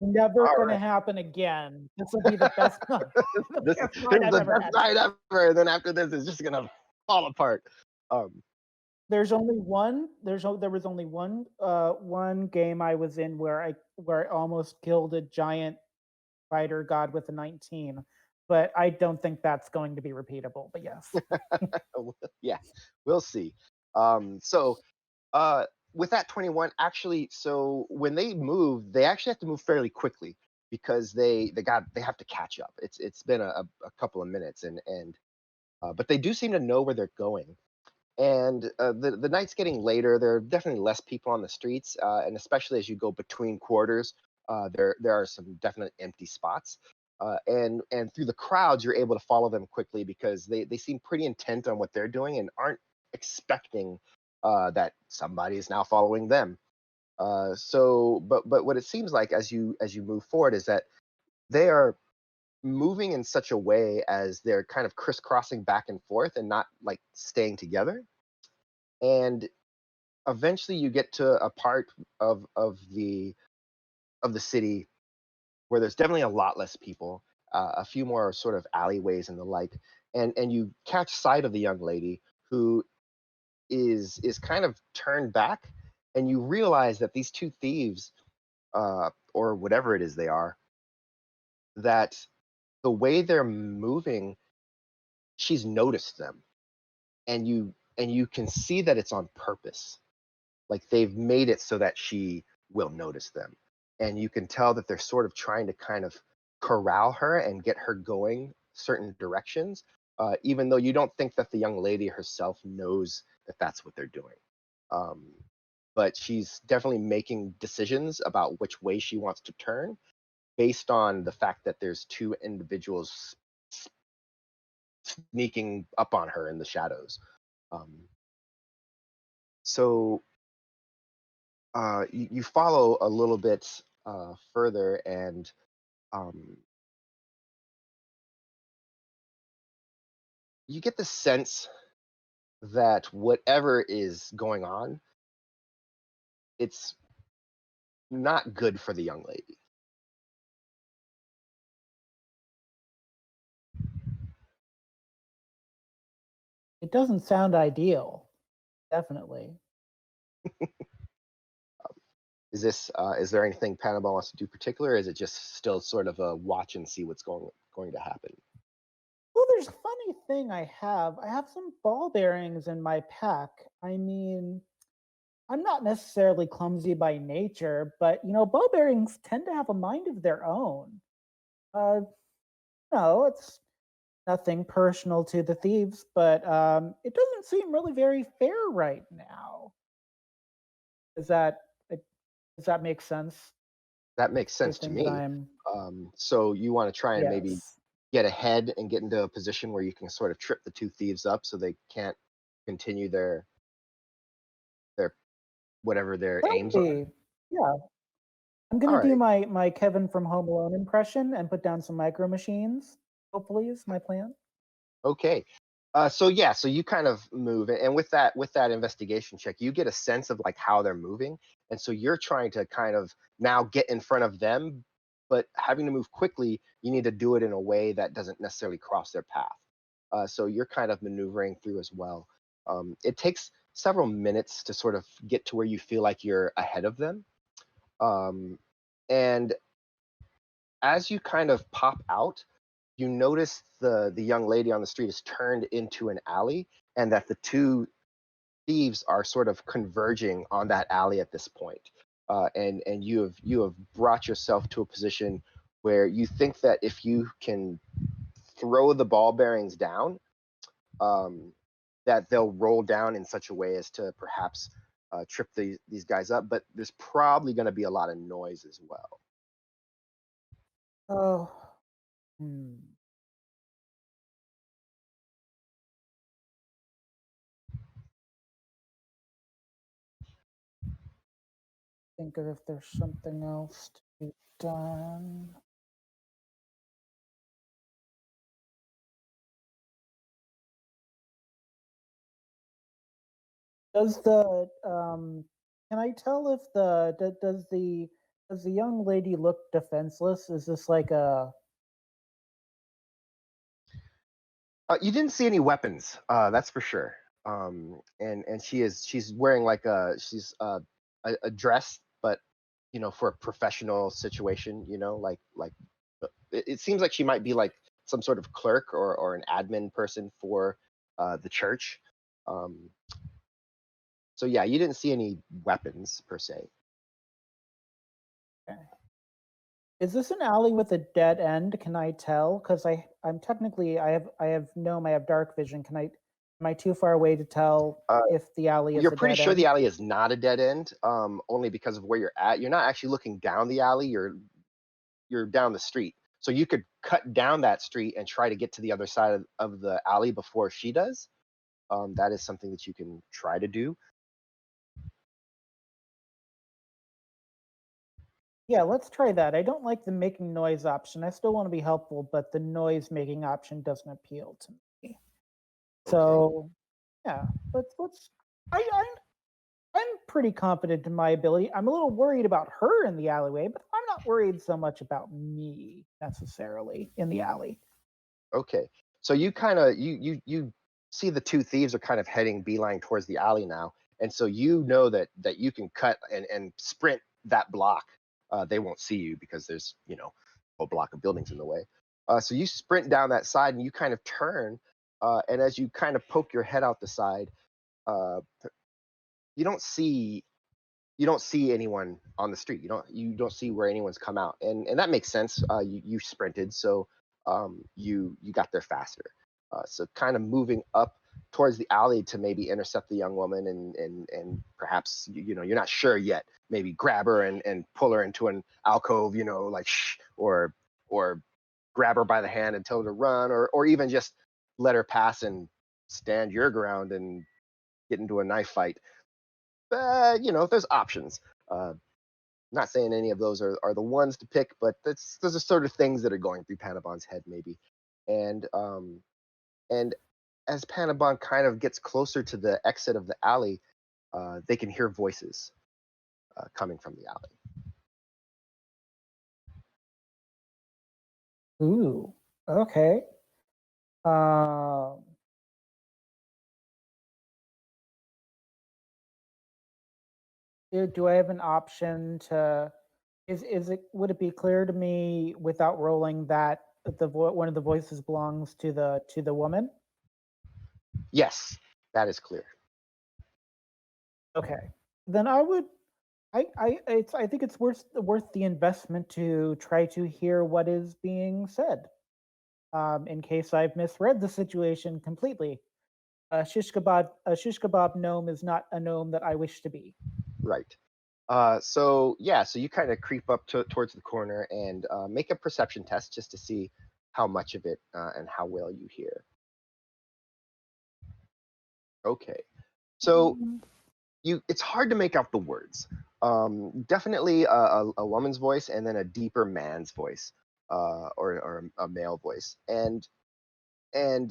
Never All gonna right. happen again. This will be the best night, the this best this night is I've the ever best had. night ever. And then after this, it's just gonna fall apart. Um, There was only one game I was in where I almost killed a giant fighter god with a 19, but I don't think that's going to be repeatable. But yes. yeah, we'll see. So uh, with that 21, actually, so when they move, they actually have to move fairly quickly because they have to catch up. It's been a couple of minutes, and but they do seem to know where they're going. And the night's getting later. There are definitely less people on the streets, and especially as you go between quarters, there are some definite empty spots. And through the crowds, you're able to follow them quickly because they seem pretty intent on what they're doing and aren't expecting that somebody is now following them. But what it seems like as you move forward is that they are moving in such a way as they're kind of crisscrossing back and forth and not like staying together. And eventually you get to a part of the city where there's definitely a lot less people, a few more sort of alleyways and the like, and you catch sight of the young lady who is kind of turned back, and you realize that these two thieves, or whatever it is they are, that the way they're moving, she's noticed them, and you can see that it's on purpose. Like they've made it so that she will notice them, and you can tell that they're sort of trying to kind of corral her and get her going certain directions, even though you don't think that the young lady herself knows that that's what they're doing. um, but she's definitely making decisions about which way she wants to turn based on the fact that there's two individuals sneaking up on her in the shadows. um, so you follow a little bit further, and um, you get the sense that whatever is going on, it's not good for the young lady. It doesn't sound ideal. Definitely. Is there anything Panabon wants to do particular, or is it just still sort of a watch and see what's going to happen? Well, there's a funny thing I have. I have some ball bearings in my pack. I mean, I'm not necessarily clumsy by nature, but ball bearings tend to have a mind of their own. Uh, no, it's nothing personal to the thieves, but it doesn't seem really very fair right now. Does that uh, does that make sense? That makes Do you sense to think that me. I'm So you want to try and maybe yes? get ahead and get into a position where you can sort of trip the two thieves up so they can't continue their whatever their That aims would are. be yeah. I'm All gonna do right. my Kevin from Home Alone impression and put down some micro machines. Hopefully, is my plan. Okay. So yeah, so you kind of move, and with that investigation check, you get a sense of like how they're moving, and so you're trying to kind of now get in front of them, but having to move quickly, you need to do it in a way that doesn't necessarily cross their path. So you're kind of maneuvering through as well. It takes several minutes to sort of get to where you feel like you're ahead of them, um, and as you kind of pop out, you notice the young lady on the street is turned into an alley, and that the two thieves are sort of converging on that alley at this point. And you have brought yourself to a position where you think that if you can throw the ball bearings down, um, that they'll roll down in such a way as to perhaps trip these guys up. But there's probably going to be a lot of noise as well. Oh, hmm. Think of if there's something else to be done. Does the can I tell if does the young lady look defenseless? Is this like a You didn't see any weapons, that's for sure. And she's wearing like a dress, but for a professional situation, it seems like she might be like some sort of clerk or an admin person for the church. Um, so yeah, you didn't see any weapons per se. is this an alley with a dead end? Can I tell? Because I'm technically I have gnome, I have dark vision. Am I too far away to tell Uh, if the alley is you're a pretty dead sure the end? alley is not a dead end, only because of where you're at. You're not actually looking down the alley. You're down the street. So you could cut down that street and try to get to the other side of the alley before she does. That is something that you can try to do. Yeah, let's try that. I don't like the making noise option. I still want to be helpful, but the noise making option doesn't appeal to me. Okay. So yeah, let's. I I'm pretty confident in my ability. I'm a little worried about her in the alleyway, but I'm not worried so much about me necessarily in the alley. Okay. So you kind of you see the two thieves are kind of heading beeline towards the alley now, and so you know that you can cut and sprint that block. They won't see you because there's a block of buildings in the way. So you sprint down that side and you kind of turn, and as you kind of poke your head out the side, uh, you don't see anyone on the street. You don't see where anyone's come out, and that makes sense. You sprinted, so you got there faster. So kind of moving up towards the alley to maybe intercept the young woman and perhaps you're not sure yet. Maybe grab her and pull her into an alcove, like shh, or grab her by the hand and tell her to run, or even just let her pass and stand your ground and get into a knife fight. There's options. Uh, Not saying any of those are the ones to pick, but those are sort of things that are going through Panabon's head, maybe. And as Panabon kind of gets closer to the exit of the alley, they can hear voices coming from the alley. Ooh, okay. Um, do I have an option to? Is it? Would it be clear to me without rolling that one of the voices belongs to the woman? Yes, that is clear. Okay, then I would. I think it's worth the investment to try to hear what is being said. In case I've misread the situation completely. A shish kebab gnome is not a gnome that I wish to be. Right. So yeah, so you kind of creep up towards the corner and make a perception test just to see how much of it and how well you hear. Okay. So Mm. it's hard to make out the words. Definitely a woman's voice and then a deeper man's voice, or a male voice, and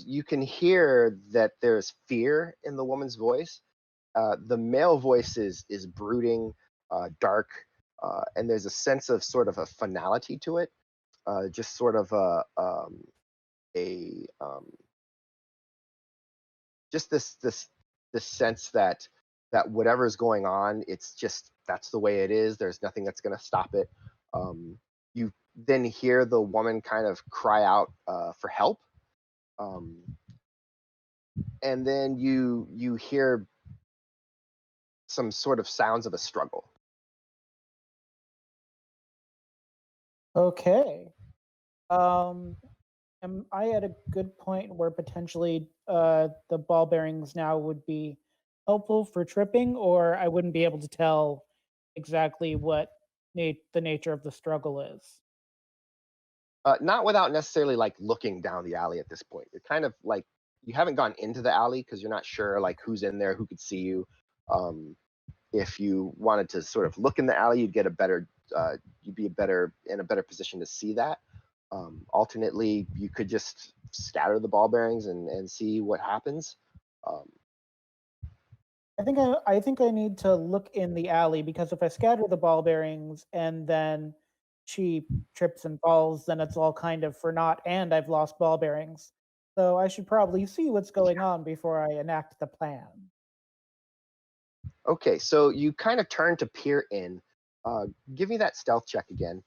you can hear that there's fear in the woman's voice. The male voice is brooding, dark, and there's a sense of sort of a finality to it, just sort of a just this sense that whatever's going on, it's just that's the way it is. There's nothing that's going to stop it. You then hear the woman kind of cry out for help, um, and then you hear some sort of sounds of a struggle. Okay. Um, am I at a good point where potentially the ball bearings now would be helpful for tripping, or I wouldn't be able to tell exactly what the nature of the struggle is? Not without necessarily like looking down the alley at this point. You're kind of like you haven't gone into the alley because you're not sure like who's in there, who could see you. If you wanted to sort of look in the alley, you'd get a better, you'd be in a better position to see that. Alternately, you could just scatter the ball bearings and see what happens. Um, I think I need to look in the alley because if I scatter the ball bearings and then she trips and falls, then it's all kind of for naught and I've lost ball bearings. So I should probably see what's going on before I enact the plan. okay, so you kind of turn to peer in. Give me that stealth check again,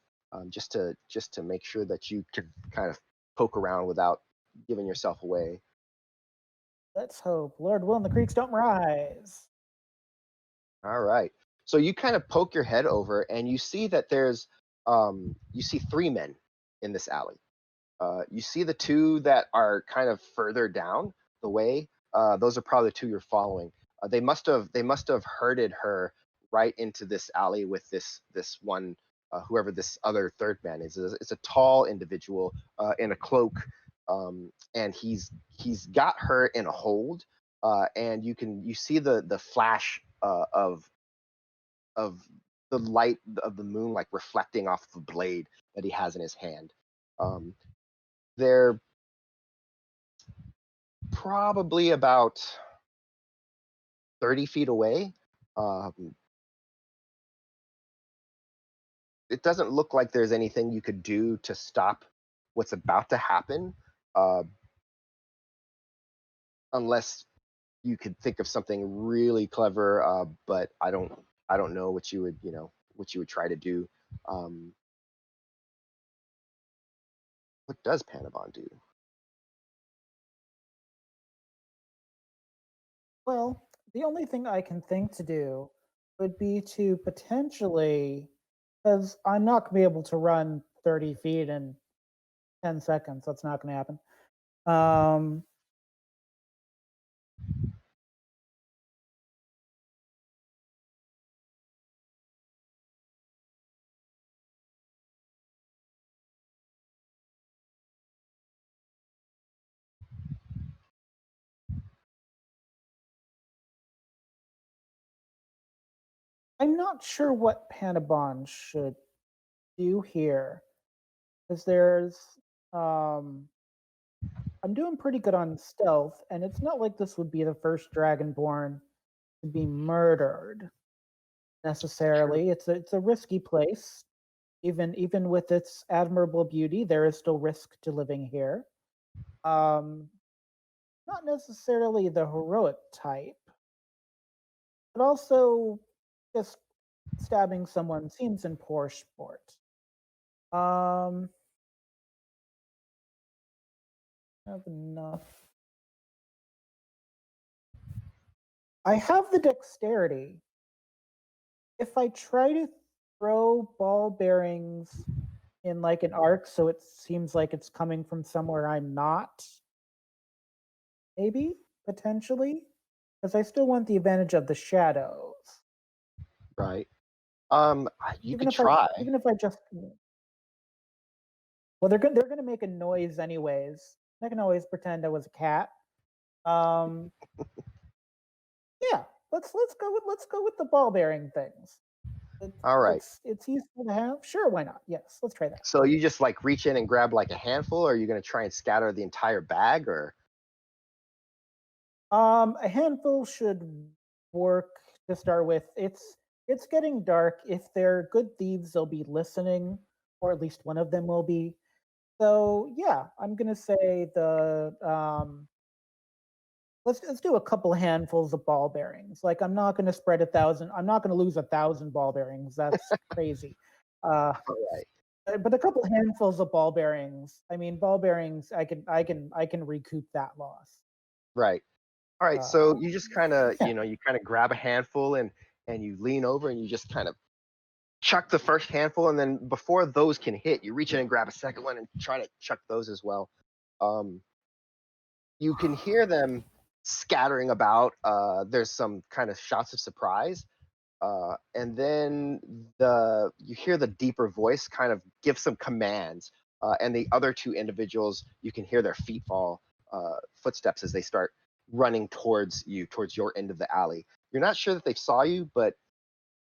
just to make sure that you can kind of poke around without giving yourself away. Let's hope. Lord willing the creeks don't rise. All right. So you kind of poke your head over and you see that you see three men in this alley. You see the two that are kind of further down the way. Those are probably the two you're following. They must have herded her right into this alley with this one, whoever this other third man is. It's a tall individual in a cloak, and he's got her in a hold. And you see the flash of the light of the moon like reflecting off the blade that he has in his hand. Um, they're probably about 30 feet away. Um, it doesn't look like there's anything you could do to stop what's about to happen, uh, unless you could think of something really clever. But I don't know what you would, what you would try to do. Um, what does Panabon do? Well, the only thing I can think to do would be to potentially, because I'm not going to be able to run 30 feet in 10 seconds. That's not going to happen. Um, I'm not sure what Panabon should do here, because um, I'm doing pretty good on stealth, and it's not like this would be the first Dragonborn to be murdered True. necessarily. It's a risky place. Even with its admirable beauty, there is still risk to living here. Um, Not necessarily the heroic type, but also just stabbing someone seems in poor sport. Um, I have enough. I have the dexterity. If I try to throw ball bearings in like an arc so it seems like it's coming from somewhere I'm not, maybe, potentially, because I still want the advantage of the shadows. Right. You Even could if I try. even if I just well, they're gonna make a noise anyways. I can always pretend I was a cat. Um, yeah, let's go with the ball bearing things. All right. It's useful to have. Sure, why not? Yes, let's try that. So you just like reach in and grab like a handful, or are you going to try and scatter the entire bag, or A handful should work to start with. It's getting dark. If they're good thieves, they'll be listening, or at least one of them will be. So yeah, I'm gonna say the let's do a couple handfuls of ball bearings. Like I'm not gonna spread 1,000. I'm not gonna lose 1,000 ball bearings. That's crazy. Uh, all right, but a couple handfuls of ball bearings. I mean, ball bearings. I can recoup that loss. right. All right. Uh, So you just kind of, yeah. you kind of grab a handful and you lean over and you just kind of chuck the first handful, and then before those can hit, you reach in and grab a second one and try to chuck those as well. Um, you can hear them scattering about. There's some kind of shots of surprise, and then you hear the deeper voice kind of give some commands, and the other two individuals, you can hear their feet fall, footsteps as they start running towards you, towards your end of the alley. You're not sure that they saw you, but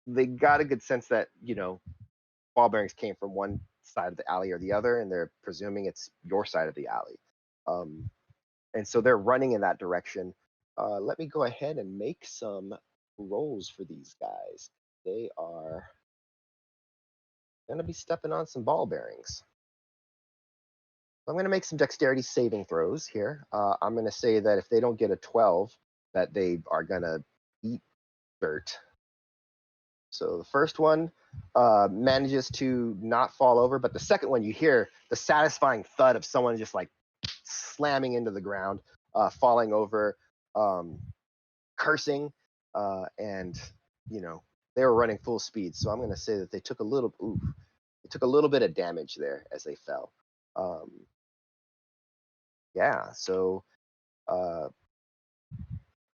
they got a good sense that ball bearings came from one side of the alley or the other, and they're presuming it's your side of the alley. Um, and so they're running in that direction. Let me go ahead and make some rolls for these guys. They are going to be stepping on some ball bearings. I'm going to make some dexterity saving throws here. I'm going to say that if they don't get a 12, that they are going to eat dirt. So the first one manages to not fall over, but the second one, you hear the satisfying thud of someone just like slamming into the ground, falling over, um, cursing, and you know they were running full speed. So I'm going to say that they took they took a little bit of damage there as they fell. Um, yeah. So uh,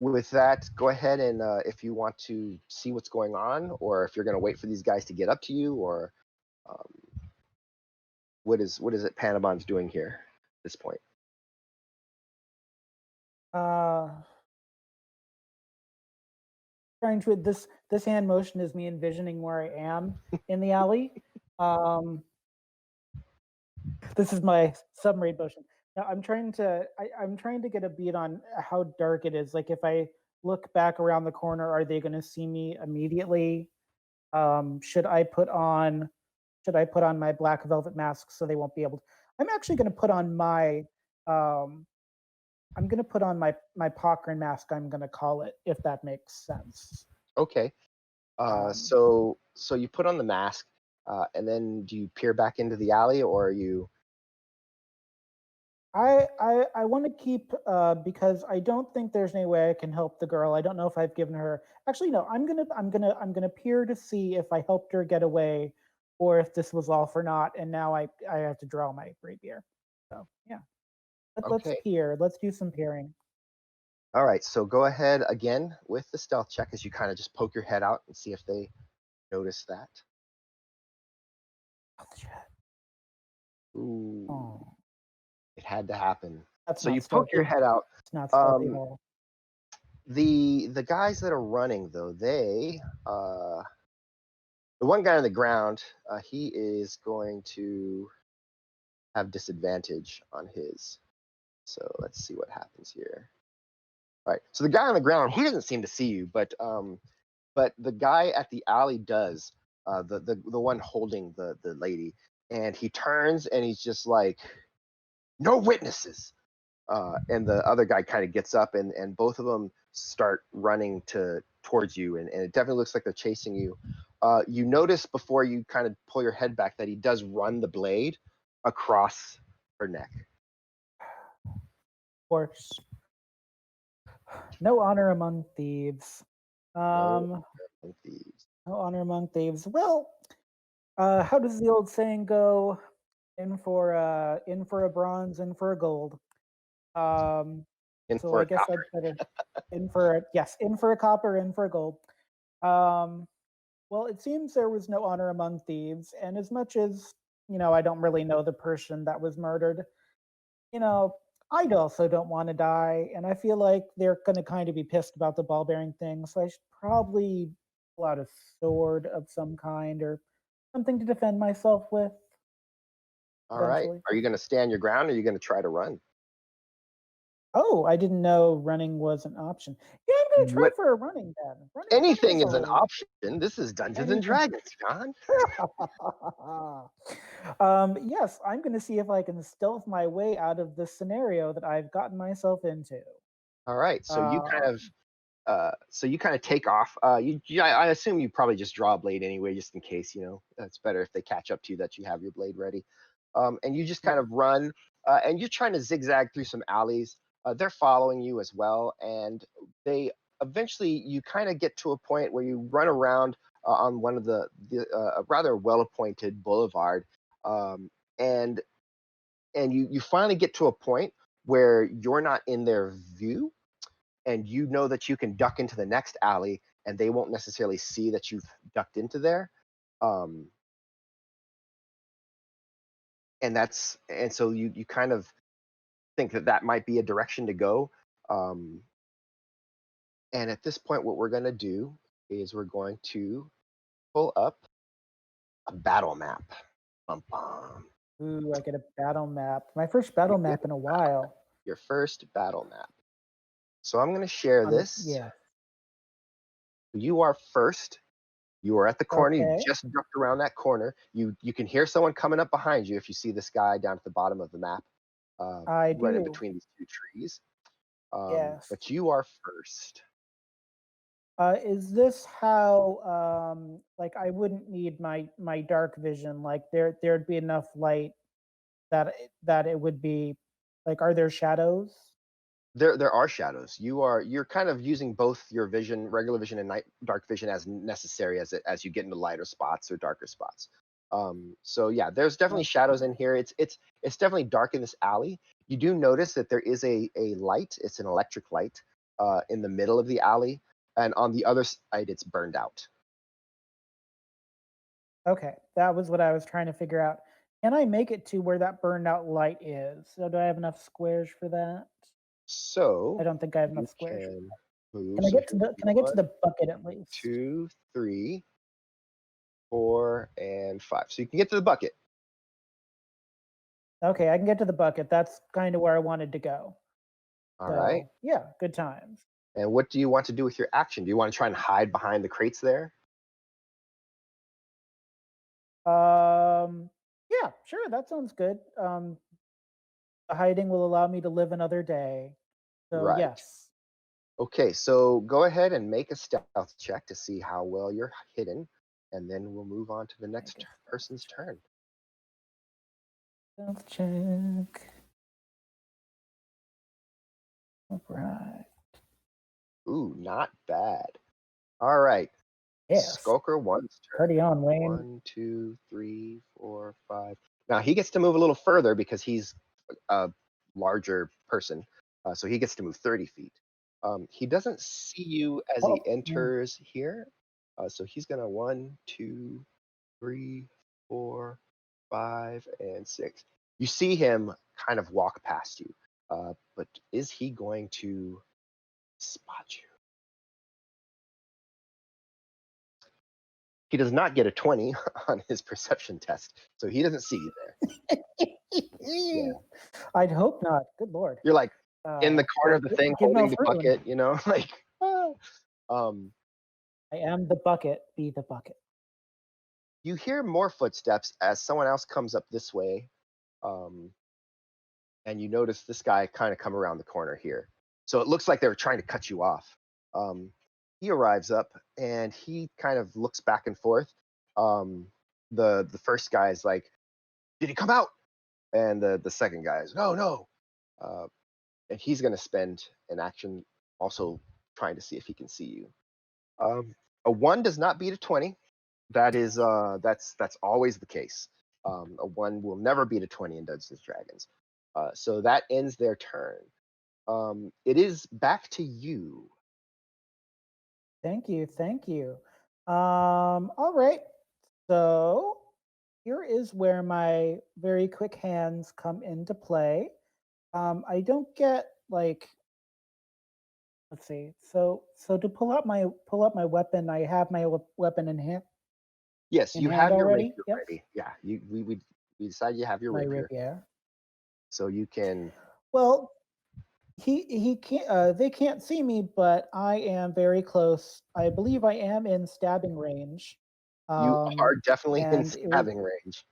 with that, go ahead and if you want to see what's going on, or if you're going to wait for these guys to get up to you, or um, what is it Panabon's doing here at this point? Uh, trying to this hand motion is me envisioning where I am in the alley. Um, this is my submarine motion. Now I'm trying to get a beat on how dark it is. Like if I look back around the corner, are they going to see me immediately? Should I put on my black velvet mask so they won't be able to? I'm actually going to put on my um, I'm going to put on my Cochrane mask. I'm going to call it, if that makes sense. Okay. Um, So you put on the mask, and then do you peer back into the alley, or are you? I want to keep because I don't think there's any way I can help the girl. I don't know if I've given her. Actually, no. I'm gonna peer to see if I helped her get away, or if this was all for naught, and now I have to draw my rapier. So yeah, let's Okay. peer. Let's do some peering. All right. So go ahead again with the stealth check as you kind of just poke your head out and see if they notice that. Oh, shit. Ooh, Oh, it had to happen. that's So you not poke your stealthy. head out. It's not stealthy at Um, all. the guys that are running though, the one guy on the ground, he is going to have disadvantage on his. So let's see what happens here. All right. So the guy on the ground, he doesn't seem to see you, but the guy at the alley does. The one holding the lady, and he turns and he's just like, no witnesses. And the other guy kind of gets up, and both of them start running towards you, and it definitely looks like they're chasing you. You notice before you kind of pull your head back that he does run the blade across her neck. Of course, no honor among thieves. No Um, thieves. no honor among thieves. Well, how does the old saying go? In for a bronze, in for a gold. Um, In so for I a guess copper. I'd better in for a copper, in for a gold. Um, well, it seems there was no honor among thieves, and as much as I don't really know the person that was murdered. You know, I also don't want to die, and I feel like they're going to kind of be pissed about the ball bearing thing. So I should probably pull out a sword of some kind or something to defend myself with All right. eventually. Are you going to stand your ground, or are you going to try to run? Oh, I didn't know running was an option. Yeah, I'm gonna try What? for a running then. Running Anything is is an always option. This is Dungeons and anything. Dragons, John. Yes, I'm gonna see if I can stealth my way out of this scenario that I've gotten myself into. All right. Uh, So you kind of take off. I assume you probably just draw a blade anyway, just in case. It's better if they catch up to you that you have your blade ready. And you just kind yeah. of run, and you're trying to zigzag through some alleys. They're following you as well, and they eventually you kind of get to a point where you run around on one of a rather well appointed boulevard, um, and you finally get to a point where you're not in their view, and you know that you can duck into the next alley and they won't necessarily see that you've ducked into there. um, and so you kind of think that that might be a direction to go. um, and at this point what we're going to do is we're going to pull up a battle map. Bum, bum. Ooh, I get a battle map. My first battle You get map in a while. your first battle map. So I'm going to share this. Yeah. You are first. You are at the corner. You Okay. just ducked around that corner. You can hear someone coming up behind you if you see this guy down at the bottom of the map, I running do. between these two trees. Yes. But you are first. Is this how like I wouldn't need my dark vision, like there'd be enough light that it would be like, are there shadows? There are shadows. You're kind of using both your vision, regular vision, and night dark vision as necessary as you get into lighter spots or darker spots. So yeah, there's definitely shadows in here. It's definitely dark in this alley. You do notice that there is a light. It's an electric light in the middle of the alley, and on the other side, it's burned out. Okay, that was what I was trying to figure out. Can I make it to where that burned out light is? So do I have enough squares for that? I So don't think I have you enough squares for can that. Move. Can I So get to here's the 1, bucket at least? 2, 3, 4, and 5. So you can get to the bucket. Okay, I can get to the bucket. That's kind of where I wanted to go. All right. So yeah, good times. And what do you want to do with your action? Do you want to try and hide behind the crates there? Yeah, sure, that sounds good. The hiding will allow me to live another day. So Right. yes. Okay, so go ahead and make a stealth check to see how well you're hidden, and then we'll move on to the Make next a person's turn. stealth check. All right. Ooh, not bad. All right, Yes. Skulker one's turn. Party on, Wayne. 1, 2, 3, 4, 5. Now he gets to move a little further because he's a larger person, so he gets to move 30 feet. He doesn't see you as he Oh, mm, enters here, so he's gonna 1, 2, 3, 4, 5, and 6. You see him kind of walk past you, but is he going to spot you? He does not get a 20 on his perception test, so he doesn't see you there. Yeah, I'd hope not. Good lord. you're like in the corner Well, of the thing give no holding the fruit. bucket, like, ah. um, I am the bucket. Be the bucket. you hear more footsteps as someone else comes up this way, um, and you notice this guy kind of come around the corner here. So it looks like they were trying to cut you off. Um, he arrives up and he kind of looks back and forth. Um, the first guy is like, "Did he come out?" And the second guy is, "No, no." Uh, and he's going to spend an action also trying to see if he can see you. A 1 does not beat a 20. That's always the case. A 1 will never beat a 20 in Dungeons and Dragons. So that ends their turn. It is back to you. Thank you. Thank you. All right. So here is where my very quick hands come into play. I don't get like, let's see. So to pull up my weapon, I have my weapon Yes, in you hand have your already. rapier Yes, ready. Yeah, we decided you have your my rapier, rapier. so you can. Well, he can't. They can't see me, but I am very close. I believe I am in stabbing range. You are definitely in And it would stabbing range.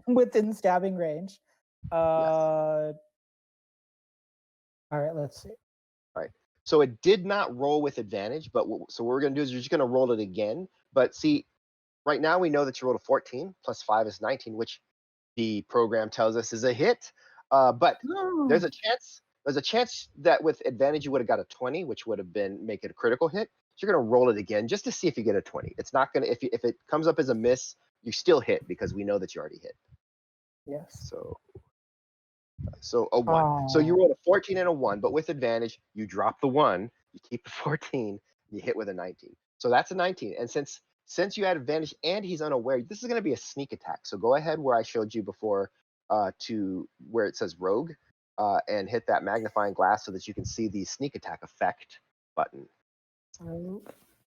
within stabbing range. Yes. Uh, all right. Let's see. Right. So it did not roll with advantage, but so what we're going to do is you're just going to roll it again. But see, right now we know that you rolled a 14 plus 5 is 19, which the program tells us is a hit. But there's No. a chance. There's a chance that with advantage you would have got a 20, which would have been make it a critical hit. So you're gonna roll it again just to see if you get a 20. It's not gonna if it comes up as a miss, you still hit because we know that you already hit. Yes. So a 1. So you Oh, rolled a 14 and a 1, but with advantage you drop the 1, you keep the 14, you hit with a 19. So that's a 19. And since you had advantage and he's unaware, this is going to be a sneak attack. So go ahead where I showed you before to where it says rogue and hit that magnifying glass so that you can see the sneak attack effect button. oh,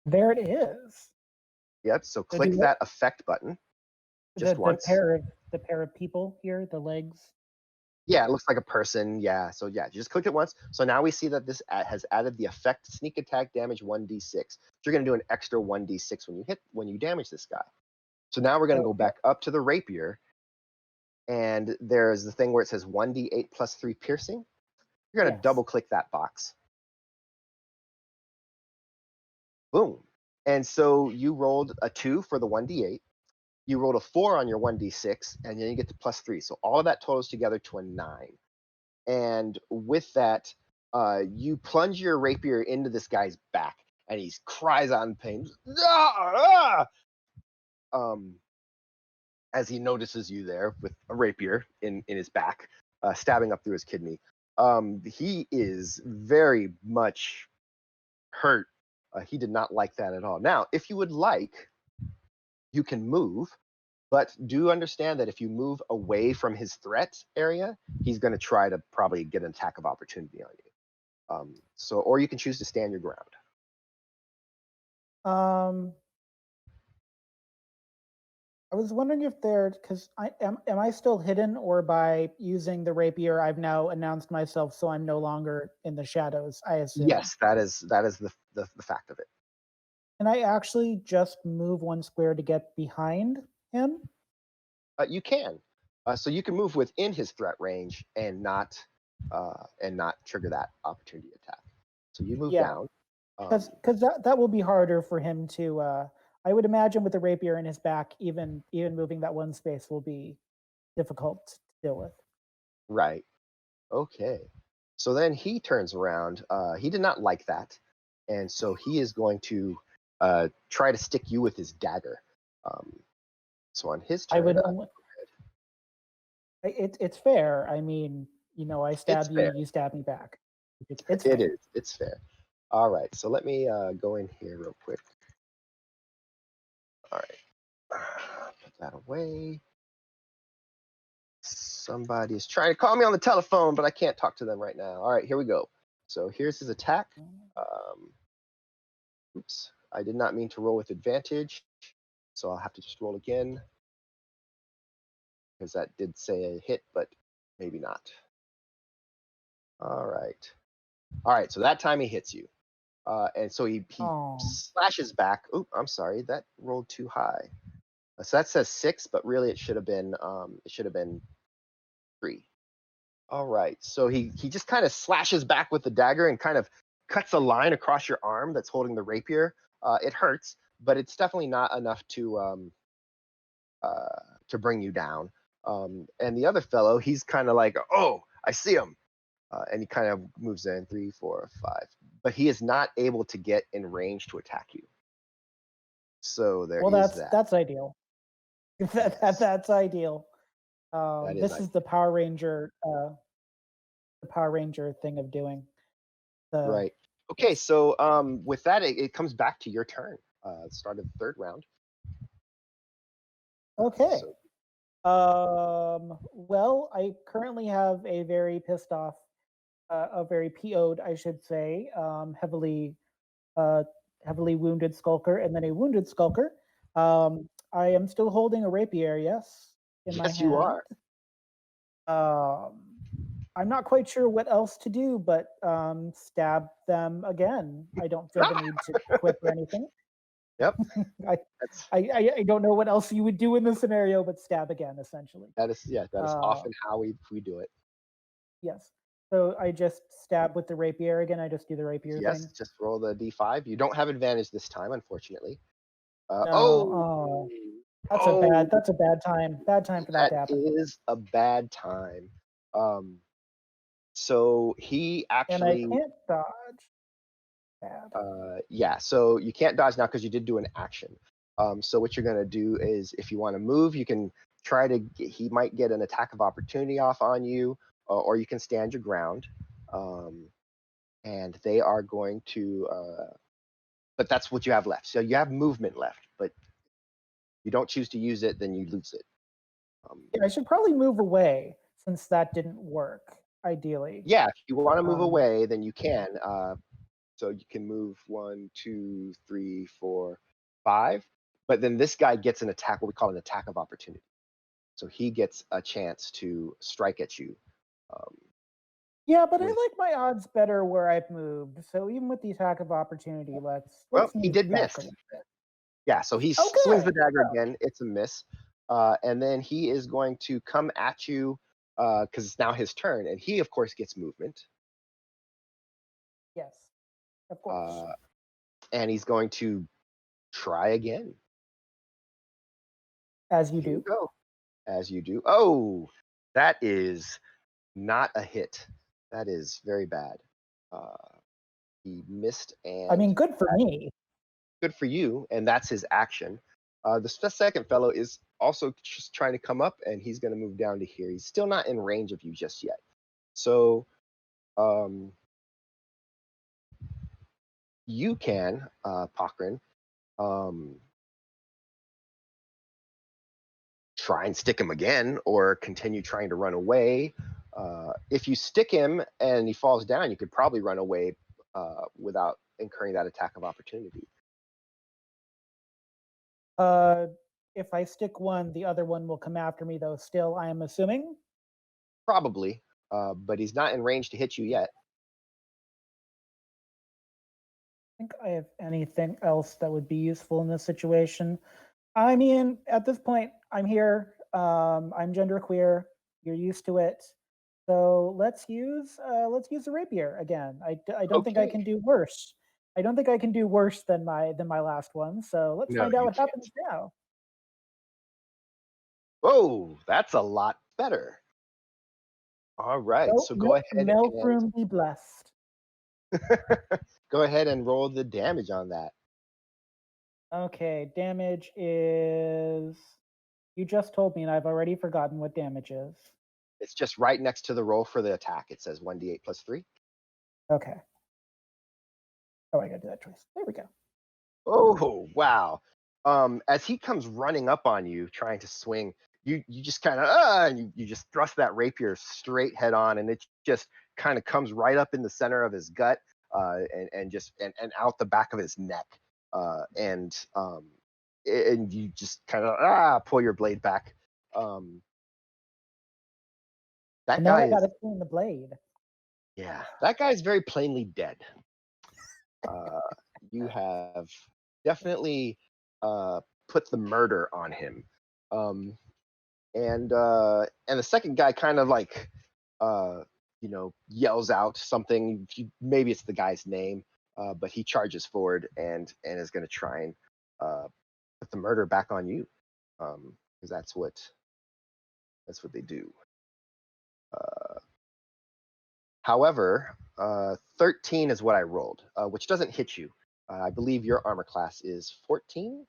there it is. Yep. So So do click that effect button just the once. the pair of people here, the legs. Yeah, it looks like a person. Yeah. So yeah, just click it once. So now we see that this has added the effect sneak attack damage 1d6. So you're going to do an extra 1d6 when you damage this guy. So now we're going to go Okay. back up to the rapier, and there's the thing where it says 1d8 plus 3 piercing. You're going to Yes. double click that box. Boom. And so you rolled a 2 for the 1d8. You rolled a 4 on your 1d6, and then you get to plus 3. So all of that totals together to a 9. And with that, you plunge your rapier into this guy's back, and he cries out in pain, "Ah, ah!" As he notices you there with a rapier in his back, stabbing up through his kidney. He is very much hurt. He did not like that at all. Now, if you would like, you can move, but do understand that if you move away from his threat area, he's going to try to probably get an attack of opportunity on you. Or you can choose to stand your ground. Um, I was wondering if because am I still hidden, or by using the rapier I've now announced myself, so I'm no longer in the shadows, I assume. Yes, that is the fact of it. Can I actually just move one square to get behind him? You can. So you can move within his threat range and not trigger that opportunity attack. So you move Yeah, down. Um, because that will be harder for him to. I would imagine with the rapier in his back, even moving that one space will be difficult to deal with. right. Okay. So then he turns around. He did not like that, and so he is going to try to stick you with his dagger. Um, so on his I turn, would only. It's fair. I mean, I it's stab you, fair. you stab me back. It's It fair. is. It's fair. All right. So let me go in here real quick. All right. Put that away. Somebody is trying to call me on the telephone, but I can't talk to them right now. All right, here we go. So here's his attack. Um, oops, I did not mean to roll with advantage, so I'll have to just roll again because that did say a hit, but maybe not. All right. All right, so that time he hits you. And so he Oh, slashes back. Oh, I'm sorry, that rolled too high. So that says 6, but really it should have been 3. All right. So he just kind of slashes back with the dagger and kind of cuts a line across your arm that's holding the rapier. It hurts, but it's definitely not enough to bring you down. And the other fellow, he's kind of like, oh, I see him, and he kind of moves in 3, 4, 5, but he is not able to get in range to attack you. So there well, is that's that. that's ideal. Yes, That's ideal. that is This is the Power Ranger thing of doing the right. Okay, yes. so with that, it comes back to your turn. Start of the third round. Okay. So Well, I currently have a very pissed off, a very PO'd, I should say, uh, heavily wounded skulker, and then a wounded skulker. I am still holding a rapier, yes, in my yes, you hand. are. Um, I'm not quite sure what else to do, but stab them again. I don't feel the need to equip or anything. Yep, I, that's I don't know what else you would do in this scenario, but stab again, essentially. that is Uh, often how we do it. yes. So I just stab with the rapier again. I just do the rapier Yes, thing. just roll the d5. You don't have advantage this time, unfortunately. No. Oh, Oh, that's a bad time. Bad time for that that to happen. is a bad time. Um, so he And I actually, can't dodge. Bad. yeah. So you can't dodge now because you did do an action. So what you're gonna do is, if you want to move, you can try to. He might get an attack of opportunity off on you, or you can stand your ground. Um, and they are going to but that's what you have left, so you have movement left, but you don't choose to use it, then you lose it. Yeah, I should probably move away since that didn't work, ideally. Yeah, if you want to move Um, away, then you can, so you can move 1, 2, 3, 4, 5, but then this guy gets an attack, what we call an attack of opportunity, so he gets a chance to strike at you um, yeah, but I with like my odds better where I've moved. So even with the attack of opportunity, well, let's he move did back miss. a little bit. Yeah, so he swings the Okay. dagger again. It's a miss. And then he is going to come at you because it's now his turn. And he, of course, gets movement. Yes, of course. Uh, and he's going to try again. As you Here we do. go. As you do. Oh, that is not a hit. That is very bad. Uh, he missed, I and mean, good for me. good for you. And that's his action. The second fellow is also just trying to come up, and he's going to move down to here. He's still not in range of you just yet. So um, you can, Pakrin, um, try and stick him again or continue trying to run away. If you stick him and he falls down, you could probably run away without incurring that attack of opportunity. Uh, if I stick one, the other one will come after me, though. Still, I am assuming. Probably, but he's not in range to hit you yet. Think I have anything else that would be useful in this situation. I mean, at this point, I'm here. I'm genderqueer. You're used to it. So let's use the rapier again. I don't think I Okay. can do worse. I don't think I can do worse than my last one. So let's No, find out you what can't. happens now. Oh, that's a lot better. All right. So So go ahead and Melfroom be blessed. go ahead and roll the damage on that. Okay, damage is. You just told me, and I've already forgotten what damage is. It's just right next to the roll for the attack. It says 1d8 plus 3. Okay. Oh, I gotta do that twice. There we go. Oh, wow. As he comes running up on you, trying to swing, you just kind of and you just thrust that rapier straight head on, and it just kind of comes right up in the center of his gut, and out the back of his neck, and you just kind of pull your blade back. Um, that And now guy I is gotta clean the blade. Yeah, that guy's very plainly dead. Uh, you have definitely put the murder on him. Um, and the second guy kind of like yells out something. Maybe it's the guy's name, but he charges forward and is going to try and put the murder back on you, because that's what they do. Uh, However, 13 is what I rolled, which doesn't hit you. I believe your armor class is 14.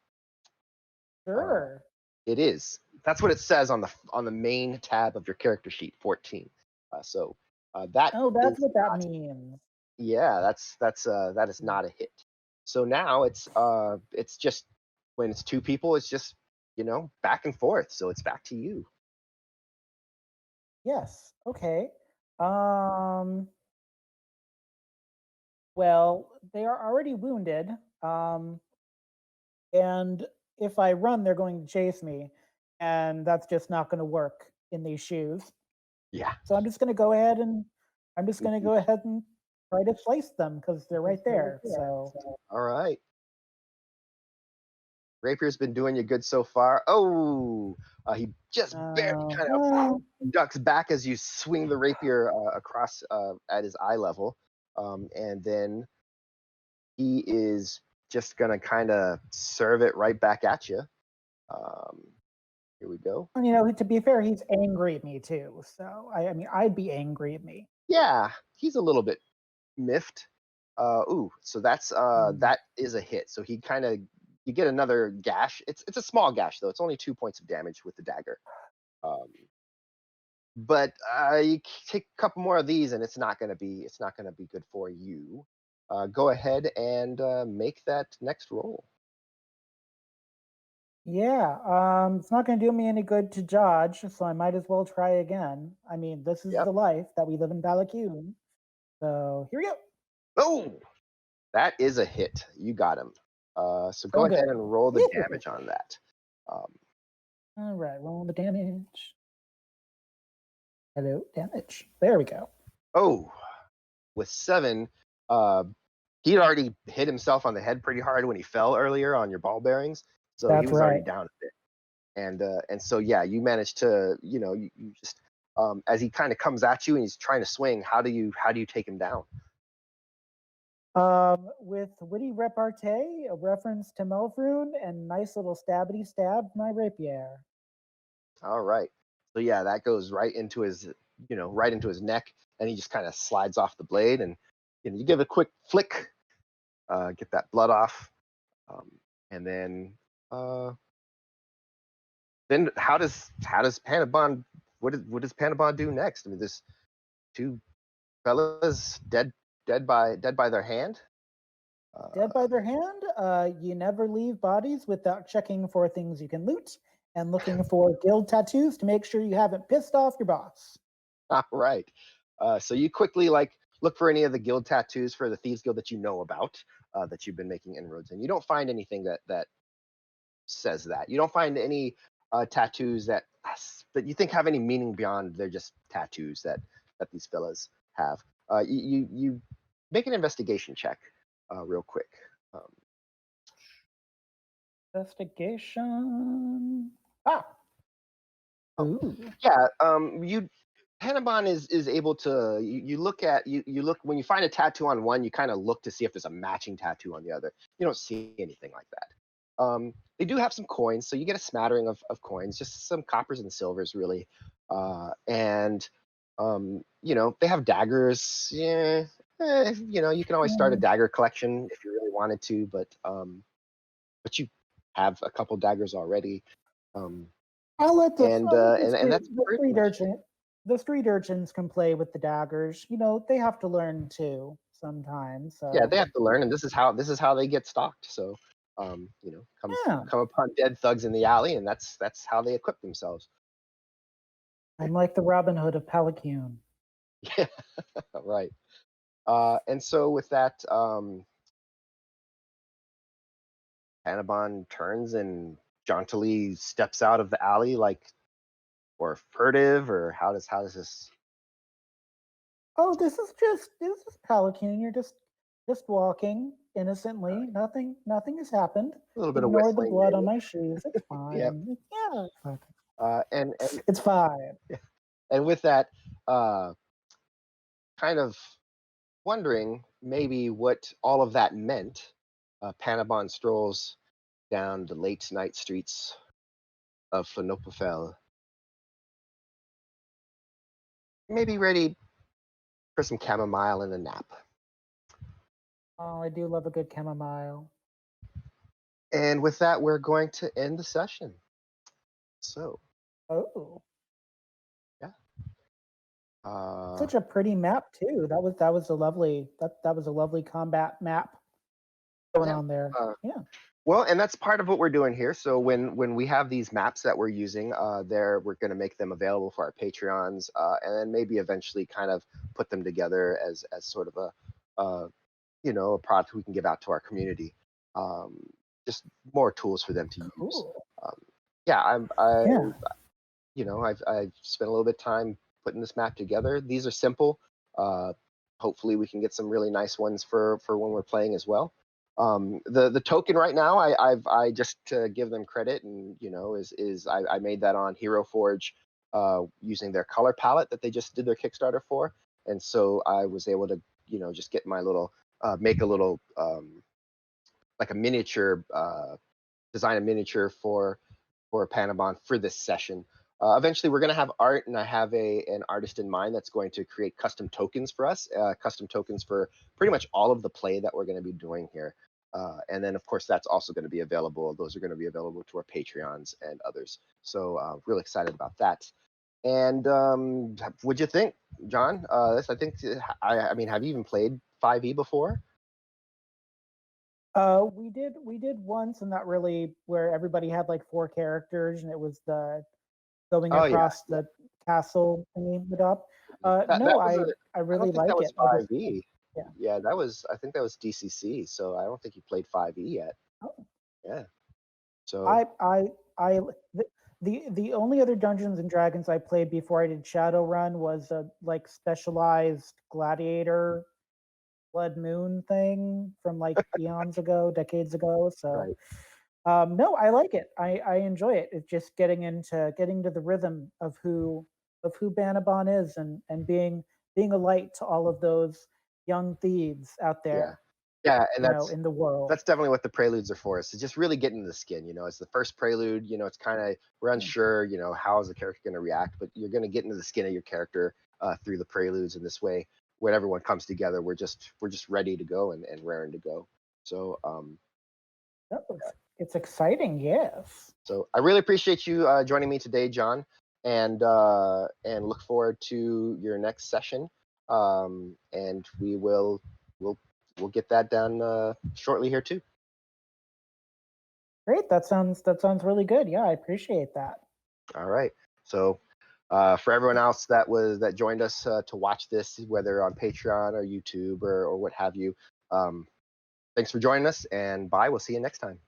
Uh, Sure. it is. That's what it says on the main tab of your character sheet, 14. That Oh, that's is what that not. means. Yeah, that is not a hit. So now it's just when it's two people, it's just back and forth. So it's back to you. Yes. Okay. Um. Well, they are already wounded. Um. And if I run, they're going to chase me, and that's just not going to work in these shoes. Yeah. So I'm just going to go ahead and try to slice them because they're right there. So All right. Rapier's been doing you good so far. Oh, he just barely kind of well, ducks back as you swing the rapier across at his eye level, and then he is just gonna kind of serve it right back at you. Um, Here we go. to be fair, he's angry at me too. So I mean, I'd be angry at me. Yeah, he's a little bit miffed. So Mm. that is a hit. So he kind of you get another gash. It's a small gash though. It's only 2 points of damage with the dagger. Um, but you take a couple more of these, and it's not gonna be good for you. Go ahead and make that next roll. Yeah, it's not going to do me any good to dodge, so I might as well try again. I mean, this is Yep. the life that we live in Balakune. So here we go. Oh, that is a hit. You got him. So So go ahead good. and roll the damage on that. Um, All right, roll the damage. Hello, damage. There we go. oh, with 7, uh, he'd already hit himself on the head pretty hard when he fell earlier on your ball bearings, so he That's was already right. down a bit. And so yeah, you managed to you just as he kind of comes at you and he's trying to swing. How do you take him down? With witty repartee, a reference to Melfrune, and nice little stabbity stab, my rapier. All right. So yeah, that goes right into his neck, and he just kind of slides off the blade, and you give a quick flick, get that blood off, um, and uh, then how does Panabon what does Panabon do next? I mean, this two fellas dead by their hand. Dead Uh, by their hand, you never leave bodies without checking for things you can loot and looking for guild tattoos to make sure you haven't pissed off your boss. All right. So you quickly like look for any of the guild tattoos for the thieves guild that you know about, that you've been making inroads in. You don't find anything that says that. You don't find any tattoos that you think have any meaning beyond they're just tattoos that these fellas have. You make an investigation check, real quick. Um, Investigation. Ah. oh, Ooh. yeah. You Panabon is able to you look at you look when you find a tattoo on one, you kind of look to see if there's a matching tattoo on the other. You don't see anything like that. They do have some coins, so you get a smattering of coins, just some coppers and silvers, really. And they have daggers. Yeah, you can always start a Mm, dagger collection if you really wanted to, but you have a couple daggers already. Um, I'll let and that's the pretty street much urchin the street urchins can play with the daggers. They have to learn too sometimes. yeah, they So have to learn, and this is how they get stalked. So, yeah, come upon dead thugs in the alley, and that's how they equip themselves. I'm like the Robin Hood of Pelican. Yeah, right. And so with that, Panabon turns and jauntily steps out of the alley, like, or furtive, or how does this? Oh, this is Pelican. You're just walking innocently. Nothing has happened. A little bit of Ignore the whistling, blood on maybe. my shoes. It's Yep. fine. Yeah, it's fine. And It's fine. and with that, uh, kind of wondering maybe what all of that meant, Panabon strolls down the late night streets of Phenopophel, maybe ready for some chamomile and a nap. Oh, I do love a good chamomile. And with that, we're going to end the session. So, Oh, yeah. Uh, such a pretty map too. That was a lovely that was a lovely combat map going yeah. on there. Uh, Yeah. well, and that's part of what we're doing here. So when we have these maps that we're using, we're going to make them available for our Patreons, and then maybe eventually kind of put them together as sort of a product we can give out to our community. Um, just more tools for them to use. Cool. Um, yeah, Yeah. I've spent a little bit of time putting this map together. These are simple. Uh, Hopefully, we can get some really nice ones for when we're playing as well. The token right now, I just to give them credit, and I made that on Hero Forge, using their color palette that they just did their Kickstarter for, and so I was able to just get my little make a little, like a miniature, design a miniature for Panabon for this session. Eventually, we're going to have art, and I have an artist in mind that's going to create custom tokens for us, custom tokens for pretty much all of the play that we're going to be doing here. And then, of course, that's also going to be available. Those are going to be available to our Patreons and others. So, really excited about that. And what'd you think, John? I think I mean, have you even played 5e before? We did once, and that really where everybody had like four characters, and it was the going Oh yeah, across the castle thingy it up. that No, that was I a. I I really don't think that like was it. I just 5e. yeah. Yeah, I think that was DCC. So I don't think you played 5e yet. Oh, Yeah. So I the, the only other Dungeons and Dragons I played before I did Shadowrun was a like specialized gladiator Blood Moon thing from like eons ago, decades ago. So right. no, I like it. I enjoy it. It's just getting to the rhythm of who Banabon is, and being a light to all of those young thieves out Yeah. there, Yeah, and that's in the world. that's definitely what the preludes are for. Is to just really get into the skin. It's the first prelude. It's kind of we're Yeah. unsure. How is the character going to react, but you're going to get into the skin of your character, through the preludes. In this way, when everyone comes together, we're just ready to go and raring to go. So No, it's exciting. Yes. So I really appreciate you joining me today, John, and look forward to your next session. And we'll we'll get that done shortly here too. Great. That sounds really good. Yeah, I appreciate that. All right. So For everyone else that joined us to watch this, whether on Patreon or YouTube or what have you, thanks for joining us, and bye. We'll see you next time.